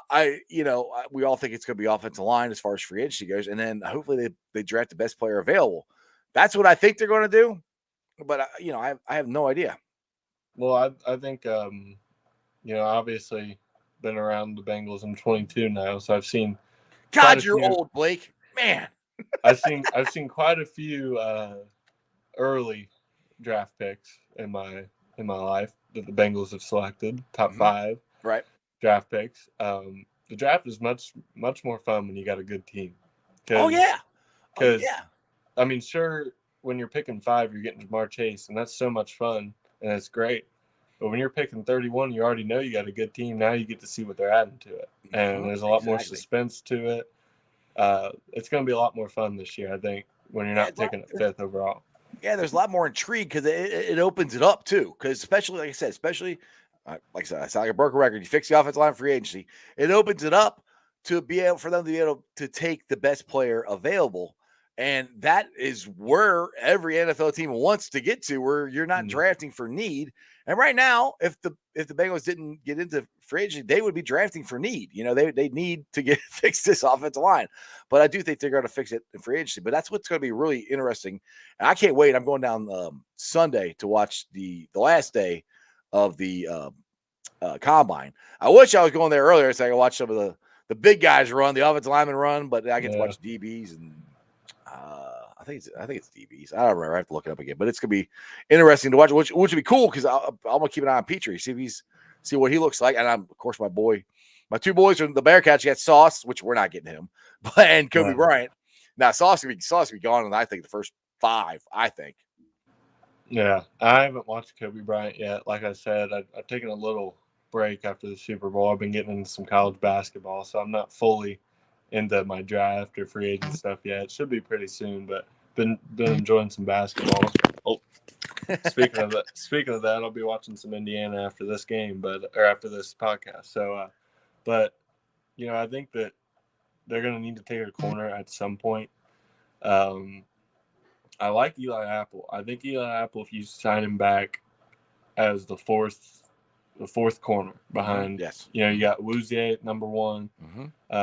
We all think it's going to be offensive line as far as free agency goes, and then hopefully they draft the best player available. That's what I think they're going to do, but I have no idea. Well, I think obviously been around the Bengals. I'm 22 now, so I've seen. God, you're old, Blake. Man, I've seen quite a few early draft picks in my life that the Bengals have selected, top 5 draft picks. The draft is much more fun when you got a good team. Because I mean, sure, when you're picking 5, you're getting Jamar Chase, and that's so much fun and it's great. But when you're picking 31, you already know you got a good team. Now you get to see what they're adding to it, and there's a lot more suspense to it. It's going to be a lot more fun this year, I think, when you're not picking it 5th overall. Yeah, there's a lot more intrigue because it opens it up too. Because especially, like I said, I sound like a broken record. You fix the offensive line free agency, it opens it up to be able for them to be able to take the best player available, and that is where every NFL team wants to get to, where you're not drafting for need. And right now, if the Bengals didn't get into free agency, they would be drafting for need. They need to fix this offensive line. But I do think they're going to fix it in free agency. But that's what's going to be really interesting. And I can't wait. I'm going down Sunday to watch the last day of the combine. I wish I was going there earlier so I could watch some of the big guys run, the offensive linemen run. But I get to watch DBs and I think it's DBs. I don't remember. I have to look it up again. But it's gonna be interesting to watch, which would be cool because I'm gonna keep an eye on Petrie, see what he looks like. And I'm of course my 2 boys from the Bearcats. You got Sauce, which we're not getting him, and Kobe Bryant. Now Sauce will be gone in I think the first 5. I think. Yeah, I haven't watched Kobe Bryant yet. Like I said, I've taken a little break after the Super Bowl. I've been getting into some college basketball, so I'm not fully into my draft or free agent stuff yet. It should be pretty soon, but been enjoying some basketball. Oh, speaking of that, I'll be watching some Indiana after this game, after this podcast. So, I think that they're going to need to take a corner at some point. I like Eli Apple. I think Eli Apple, if you sign him back as the fourth corner behind, you got Woozier at number 1.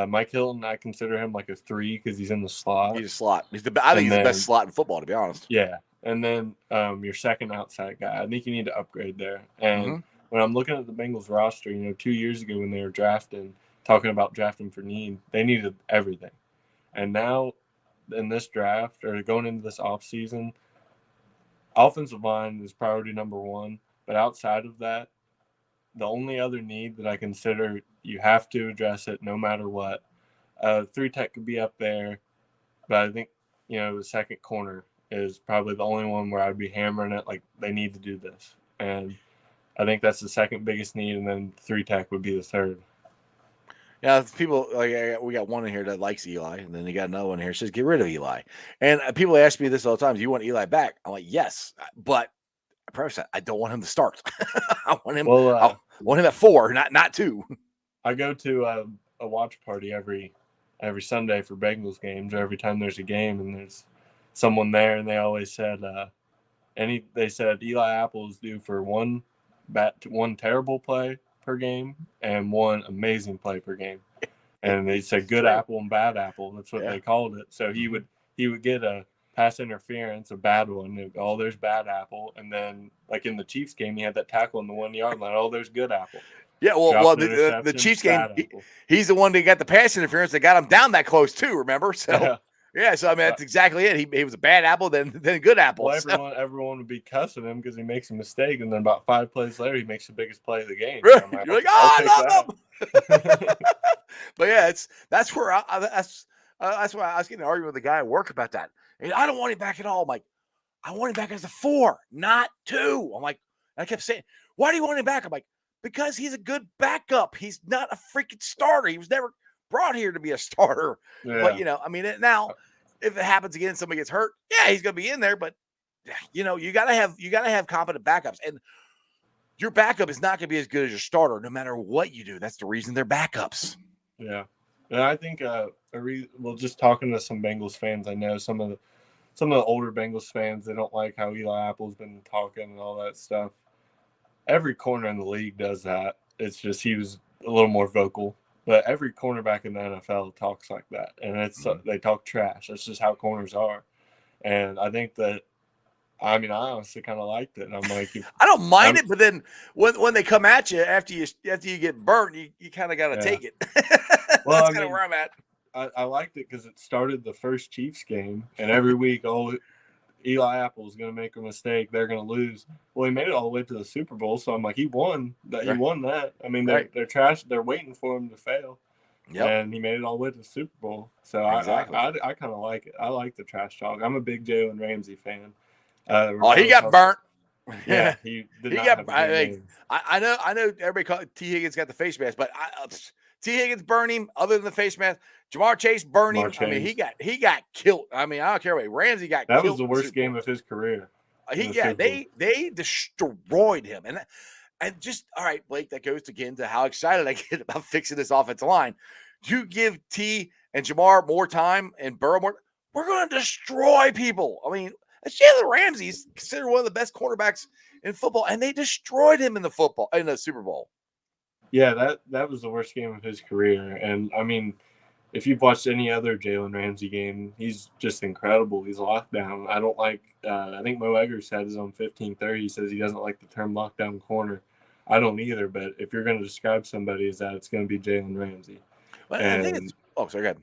Mike Hilton, I consider him like a 3 because he's in the slot. He's a slot. I think he's the best slot in football, to be honest. Yeah. And then your second outside guy, I think you need to upgrade there. And when I'm looking at the Bengals roster, 2 years ago when they were talking about drafting for need, they needed everything. And now in this draft or going into this offseason, offensive line is priority number 1. But outside of that, the only other need that I consider you have to address it no matter what. 3 tech could be up there, but I think, the second corner is probably the only one where I'd be hammering it like they need to do this. And I think that's the second biggest need, and then 3 tech would be the third. Yeah, people we got one in here that likes Eli, and then you got another one here that says get rid of Eli. And people ask me this all the time: do you want Eli back? I'm like, yes, but I promise that I don't want him to start. I want him. I want him at 4, not 2. I go to a watch party every Sunday for Bengals games, or every time there's a game, and there's someone there, and they always said, they said Eli Apple is due for one terrible play per game and 1 amazing play per game, and they said good apple and bad apple. That's what they called it. So he would get a pass interference, a bad one. Oh, there's bad apple. And then, like in the Chiefs game, he had that tackle on the 1 yard line. Oh, there's good apple. Yeah, well, the Chiefs game, he's the one that got the pass interference that got him down that close too. Remember? So so I mean that's exactly it. He was a bad apple, then a good apple. Well, everyone would be cussing him because he makes a mistake, and then about 5 plays later, he makes the biggest play of the game. Right. So you're like, I love him. But yeah, that's where that's why I was getting an argument with the guy at work about that. And I don't want him back at all. I'm like, I want him back as a 4, not 2. I'm like, I kept saying, why do you want him back? I'm like, because he's a good backup. He's not a freaking starter. He was never brought here to be a starter. Yeah. But, I mean, now if it happens again, somebody gets hurt, he's going to be in there. But, you got to have competent backups. And your backup is not going to be as good as your starter, no matter what you do. That's the reason they're backups. Yeah, and I think just talking to some Bengals fans, I know some of the older Bengals fans, they don't like how Eli Apple's been talking and all that stuff. Every corner in the league does that. It's just he was a little more vocal. But every cornerback in the NFL talks like that, and they talk trash. That's just how corners are. And I think that, I honestly kind of liked it. I'm like, I don't mind it, but then when they come at you after you get burnt, you kind of got to take it. That's kind of where I'm at. I liked it because it started the first Chiefs game, and every week, Eli Apple is going to make a mistake. They're going to lose. Well, he made it all the way to the Super Bowl, so I'm like, he won that. Right. He won that. They're trash. They're waiting for him to fail. Yep. And he made it all the way to the Super Bowl. So exactly. I kind of like it. I like the trash talk. I'm a big Jalen Ramsey fan. He got burnt. Yeah, he got. I know. Everybody T. Higgins got the face mask, but T. Higgins burned him. Other than the face mask, Jamar Chase burned him. Chase. He got killed. I don't care what Ramsey got. That was the worst game of his career. They destroyed him, and just all right, Blake. That goes again to how excited I get about fixing this offensive line. You give T and Jamar more time and Burrow more, we're going to destroy people. Jalen Ramsey's considered one of the best quarterbacks in football, and they destroyed him in the Super Bowl. Yeah, that was the worst game of his career. And if you've watched any other Jalen Ramsey game, he's just incredible. He's lockdown. I don't like. I think Mo Eggers said his on 1530. He says he doesn't like the term lockdown corner. I don't either. But if you're going to describe somebody as that, it's going to be Jalen Ramsey. Well, I think it's. Oh, sorry, go ahead.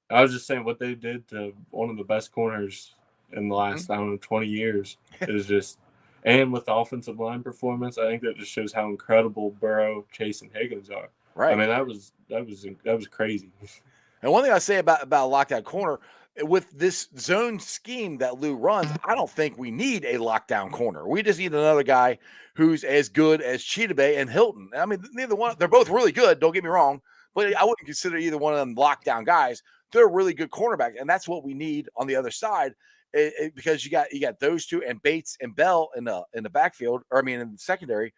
I was just saying what they did to one of the best corners in the last 20 years. It was just. And with the offensive line performance, I think that just shows how incredible Burrow, Chase, and Higgins are. Right. That was crazy. And one thing I say about lockdown corner, with this zone scheme that Lou runs, I don't think we need a lockdown corner. We just need another guy who's as good as Cheetah and Hilton. Neither one. They're both really good. Don't get me wrong, but I wouldn't consider either one of them lockdown guys. They're really good cornerbacks, and that's what we need on the other side. Because you got those two and Bates and Bell in the backfield, in the secondary,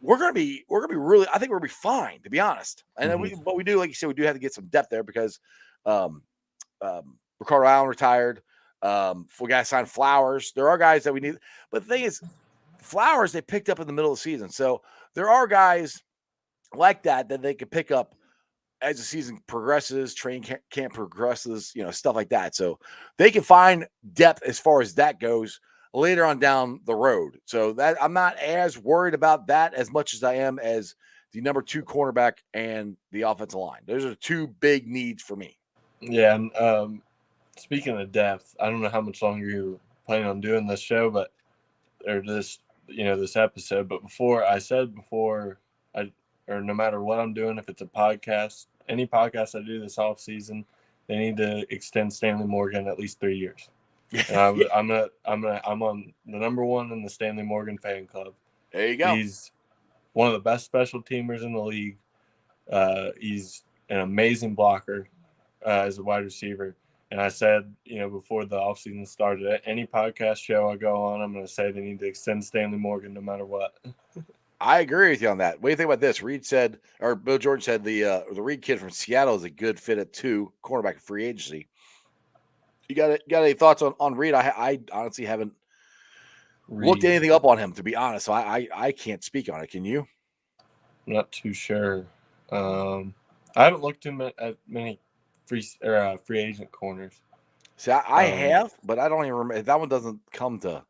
we're gonna be really. I think we're gonna be fine, to be honest. And then we do, like you said, we do have to get some depth there because Ricardo Allen retired. We got to sign Flowers. There are guys that we need, but the thing is, Flowers they picked up in the middle of the season, so there are guys like that they could pick up as the season progresses, training camp progresses, stuff like that. So they can find depth as far as that goes later on down the road. So that I'm not as worried about that as much as I am as the number 2 cornerback and the offensive line. Those are 2 big needs for me. Yeah. And speaking of depth, I don't know how much longer you're planning on doing this show, this episode, but no matter what I'm doing, if it's a podcast, any podcast I do this off season, they need to extend Stanley Morgan at least 3 years. And I'm on the number 1 in the Stanley Morgan fan club. There you go. He's one of the best special teamers in the league. He's an amazing blocker as a wide receiver. And I said, before the offseason started, any podcast show I go on, I'm going to say they need to extend Stanley Morgan no matter what. I agree with you on that. What do you think about this? Bill Jordan said the Reed kid from Seattle is a good fit at 2 cornerback free agency. You got any thoughts on Reed? I honestly haven't looked anything up on him, to be honest. So I can't speak on it. Can you? I'm not too sure. I haven't looked at many free agent corners. See, I have, but I don't even remember. That one doesn't come to.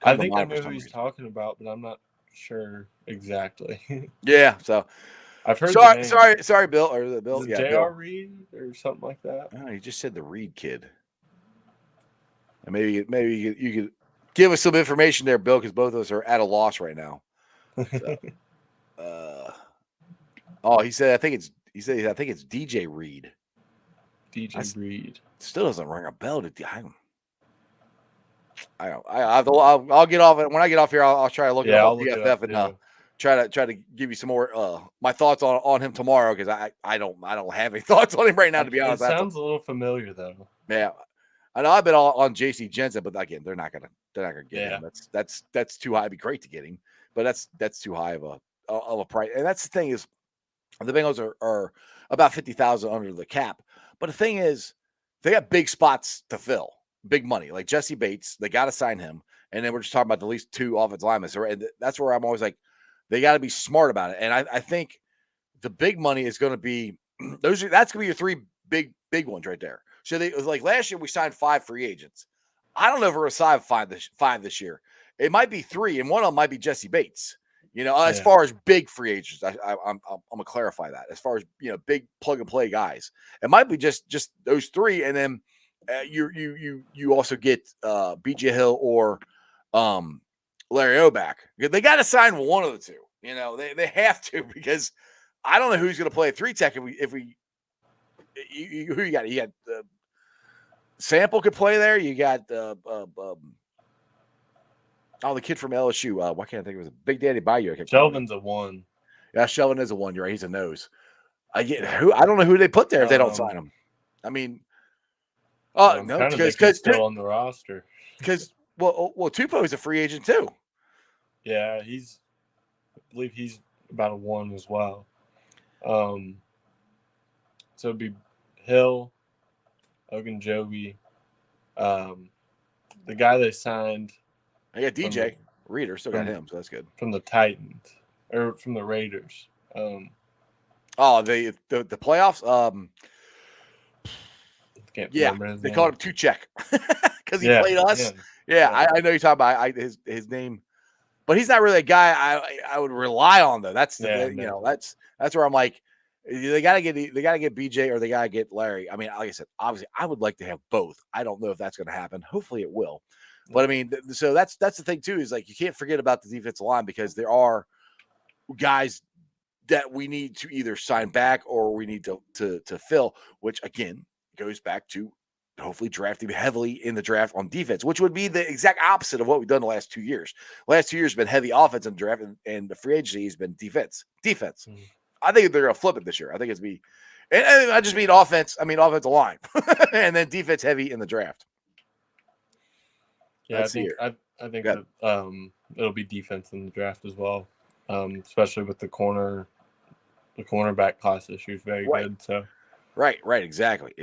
I think I know who he's talking about, but I'm not sure exactly. Yeah, so I've heard. Sorry, Bill or Bill. Is it J.R. Reed or something like that. Oh, he just said the Reed kid. And maybe you could give us some information there, Bill, because both of us are at a loss right now. So, he said I think it's DJ Reed. Reed still doesn't ring a bell to. I'll get off it when I get off here. I'll try to look up BFF and try to give you some more my thoughts on him tomorrow because I don't have any thoughts on him right now, to be honest. It sounds a little familiar though. Yeah, I know I've been on JC Jensen, but again they're not gonna get him. That's too high. It'd be great to get him, but that's too high of a price. And that's the thing is, the Bengals are about 50,000 under the cap. But the thing is, they got big spots to fill, big money. Like Jesse Bates, they got to sign him. And then we're just talking about at least 2 offensive linemen. So that's where I'm always like, they got to be smart about it. And I think the big money is going to be that's going to be your 3 big ones right there. So it was like last year we signed 5 free agents. I don't know if we're going to sign 5 this year. It might be 3, and one of them might be Jesse Bates. As far as big free agents, I'm gonna clarify that. As far as big plug and play guys, it might be just those 3, and then you also get BJ Hill or Larry O back. They got to sign one of the 2. They have to, because I don't know who's going to play a 3 tech who you got. You got Sample could play there. You got the kid from LSU. Why can't I think it was Big Daddy Bayou? Shelvin's a 1. Yeah, Shelvin is a 1. You're right. He's a nose. I don't know who they put there if they don't sign him. I mean, no, because still on the roster. Because Tupou is a free agent too. Yeah, I believe he's about a 1 as well. So it'd be Hill, Ogunjobi, the guy they signed. I got DJ Reader, still got him, so that's good. From the Titans or from the Raiders. The playoffs. Can't remember his they name. called him Two Check because he played us. Yeah, I know you're talking about his name, but he's not really a guy I would rely on though. That's that's where I'm like, they gotta get BJ or they gotta get Larry. I mean, like I said, obviously I would like to have both. I don't know if that's going to happen. Hopefully it will. But I mean, so that's the thing too, is like you can't forget about the defensive line, because there are guys that we need to either sign back or we need to fill, which again goes back to hopefully drafting heavily in the draft on defense, which would be the exact opposite of what we've done the last 2 years. Last 2 years have been heavy offense in the draft, and the free agency has been defense. Mm-hmm. I think they're going to flip it this year. I think it's and I just mean offense. I mean offensive line, and then defense heavy in the draft. Yeah, I think that it'll be defense in the draft as well, especially with the cornerback class this year's very good. So. Right, exactly.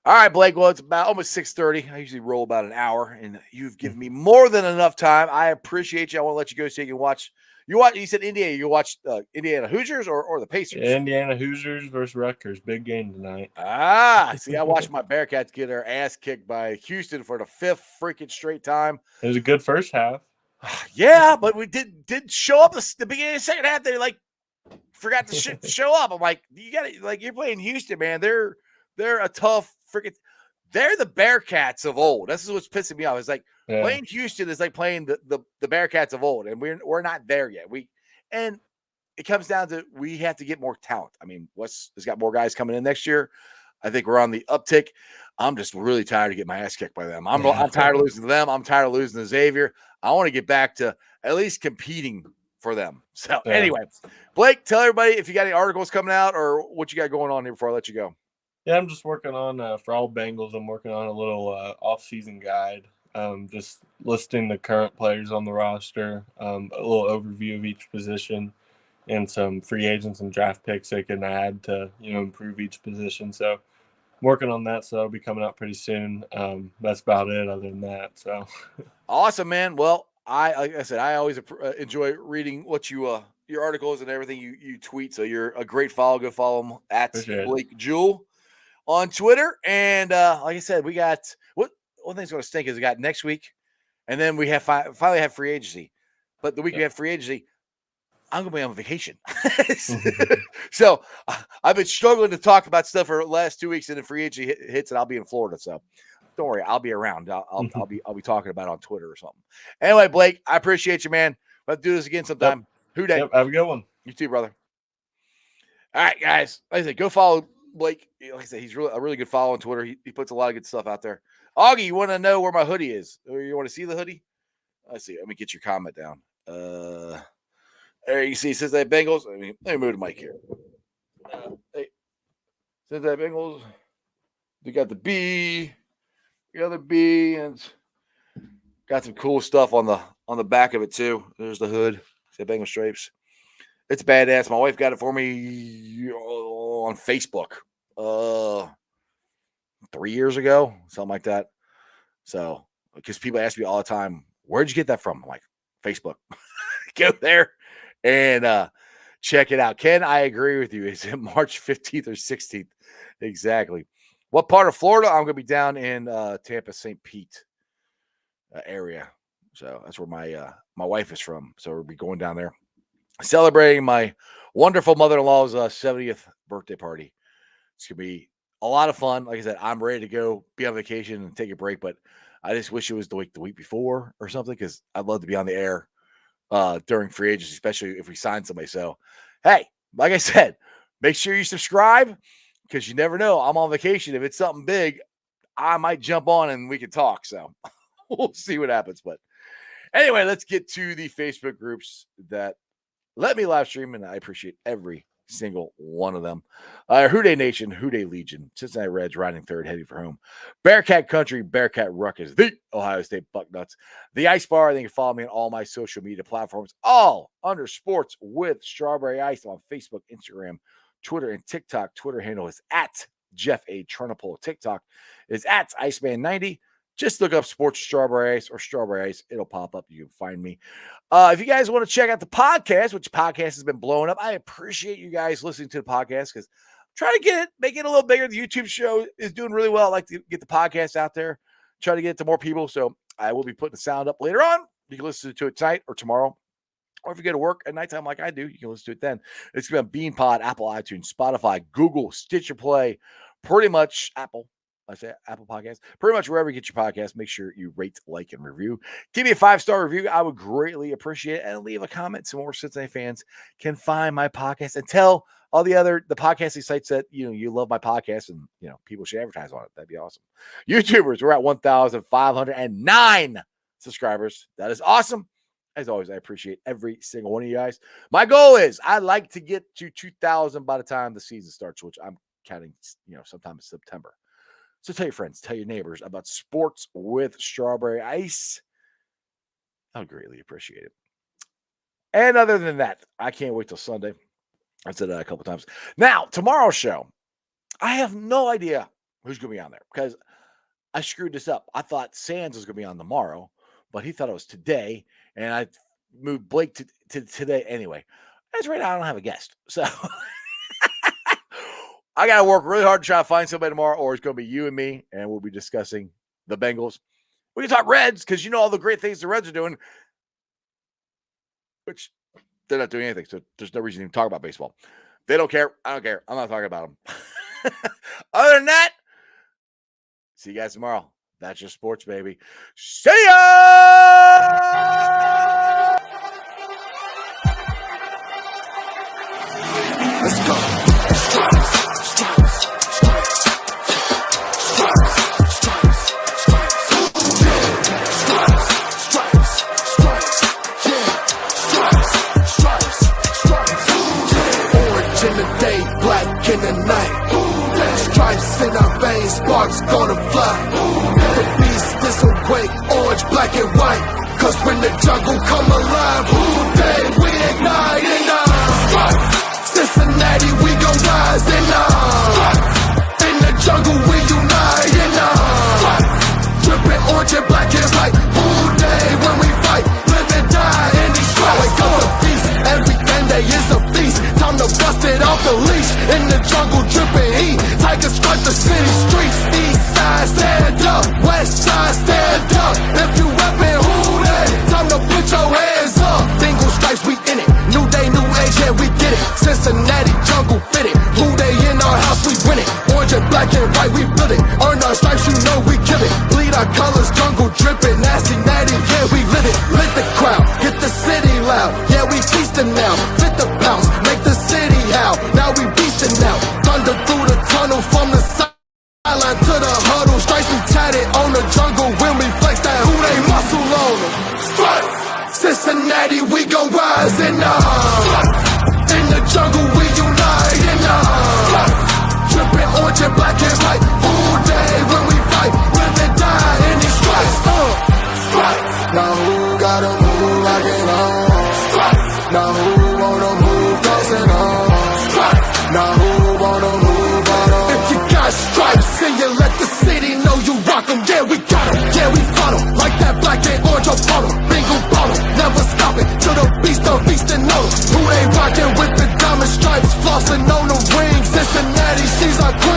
All right, Blake. Well, it's about almost 6:30. I usually roll about an hour, and you've given me more than enough time. I appreciate you. I want to let you go so you can watch. You said Indiana. You watched Indiana Hoosiers or the Pacers? Yeah, Indiana Hoosiers versus Rutgers. Big game tonight. See, I watched my Bearcats get their ass kicked by Houston for the 5th freaking straight time. It was a good first half. Yeah, but we did show up the beginning of the second half. They forgot to show up. I'm like, you got to you're playing Houston, man. They're a tough freaking. They're the Bearcats of old. This is what's pissing me off. It's like playing Houston is like playing the Bearcats of old, and we're not there yet. And it comes down to we have to get more talent. I mean, Wes has got more guys coming in next year. I think we're on the uptick. I'm just really tired of getting my ass kicked by them. I'm tired of losing to them. I'm tired of losing to Xavier. I want to get back to at least competing for them. So anyway, Blake, tell everybody if you got any articles coming out or what you got going on here before I let you go. Yeah, I'm just working on for all Bengals. I'm working on a little off-season guide, just listing the current players on the roster, a little overview of each position, and some free agents and draft picks they can add to improve each position. So I'm working on that, so that'll be coming out pretty soon. That's about it. Other than that, so awesome, man. Well, like I said, I always enjoy reading what your articles and everything you tweet. So you're a great follow. Go follow him at Blake Jewell on Twitter. And like I said, we got one thing's going to stink is we got next week, and then we have finally have free agency. But the week we have free agency, I'm going to be on vacation. So I've been struggling to talk about stuff for the last 2 weeks, and the free agency hits, and I'll be in Florida. So don't worry, I'll be around. I'll be talking about it on Twitter or something. Anyway, Blake, I appreciate you, man. Let's do this again sometime. Who day? Yep, have a good one. You too, brother. All right, guys. Like I said, go follow Blake. Like I said, he's a really good follow on Twitter. He puts a lot of good stuff out there. Augie, you want to know where my hoodie is? Or you want to see the hoodie? Let's see. Let me get your comment down. There you see. It says that Bengals. Let me move the mic here. Hey, says that Bengals. They got the B. The other B, and got some cool stuff on the back of it too. There's the hood. Say Bengal stripes. It's badass. My wife got it for me on Facebook 3 years ago, something like that. So, because people ask me all the time, where'd you get that from? I'm like, Facebook. Go there and check it out. Ken, I agree with you. Is it March 15th or 16th? Exactly. What part of Florida? I'm going to be down in Tampa, St. Pete area. So that's where my wife is from. So we'll be going down there, celebrating my wonderful mother-in-law's 70th birthday party. It's going to be a lot of fun. Like I said, I'm ready to go be on vacation and take a break, but I just wish it was the week before or something, because I'd love to be on the air during free agency, especially if we sign somebody. So, hey, like I said, make sure you subscribe, because you never know. I'm on vacation. If it's something big, I might jump on and we can talk. So we'll see what happens. But anyway, let's get to the Facebook groups that let me live stream, and I appreciate every single one of them. Houday Nation, Houday Legion, Cincinnati Reds riding third, heading for home. Bearcat Country, Bearcat Ruckus, the Ohio State Bucknuts, the Ice Bar. I think you can follow me on all my social media platforms, all under Sports with Strawberry Ice on Facebook, Instagram, Twitter, and TikTok. Twitter handle is at Jeff A. Trunapole. TikTok is at Iceman90. Just look up Sports Strawberry Ice or Strawberry Ice. It'll pop up. You can find me. If you guys want to check out the podcast, which podcast has been blowing up, I appreciate you guys listening to the podcast, because I'm trying to make it a little bigger. The YouTube show is doing really well. I like to get the podcast out there, try to get it to more people. So I will be putting the sound up later on. You can listen to it tonight or tomorrow. Or if you go to work at nighttime like I do, you can listen to it then. It's going to be on BeanPod, Apple iTunes, Spotify, Google, Stitcher Play, pretty much Apple. I say Apple Podcasts, pretty much wherever you get your podcast. Make sure you rate, like, and review. Give me a 5-star review. I would greatly appreciate it. And leave a comment so more Cincinnati fans can find my podcast, and tell all the podcasting sites that you love my podcast, and people should advertise on it. That'd be awesome. YouTubers, we're at 1,509 subscribers. That is awesome. As always, I appreciate every single one of you guys. My goal is I'd like to get to 2,000 by the time the season starts, which I'm counting, sometime in September. So tell your friends, tell your neighbors about Sports with Strawberry Ice. I would greatly appreciate it. And other than that, I can't wait till Sunday. I said that a couple times. Now, tomorrow's show, I have no idea who's going to be on there, because I screwed this up. I thought Sands was going to be on tomorrow, but he thought it was today, and I moved Blake to today anyway. That's right now, I don't have a guest. So I got to work really hard to try to find somebody tomorrow, or it's going to be you and me, and we'll be discussing the Bengals. We can talk Reds, because all the great things the Reds are doing, which they're not doing anything, so there's no reason to even talk about baseball. They don't care. I don't care. I'm not talking about them. Other than that, see you guys tomorrow. That's your sports, baby. See ya! Let's go. In the night, stripes in our veins, sparks gonna fly. The beast is awake, orange, black, and white. Cause when the jungle come alive, Houday, we ignite. And Cincinnati, we gon' rise. And in the jungle, we unite. And dripping orange and black, it's like Houday when we fight, live and die in these stripes. Wake up the beast, every day is a feast. Time to bust it off the leash. In the jungle, dripping heat. Tigers strike the city streets. East side, stand up. West side, stand up. If you reppin' Houday, time to put your hands up. Bengal stripes, we in it. New day, new age, yeah, we get it. Cincinnati jungle fitted. Houday in our house, we win it. Orange and black and white, we build it. Earn our stripes, you know we kill it. Bleed our colors, jungle dripping. Nasty, natty, yeah, we live it. Lit the crowd, get the city loud. Yeah, we feasting now. Fit the bounce, make the city howl. Now we beastin' now. Thunder through the tunnel from the sideline to the huddle. Stripes we tatted on the jungle when we flex that Houday muscle on them. Stripes, Cincinnati, we gon' rise. And in the jungle, we unite. And dripping orange and black and white. Houday when we fight, live and die in these your bottle, bingo bottle, never stop it till the beast and know who they rockin' with the diamond stripes, flossing on the ring. Cincinnati, she's our queen.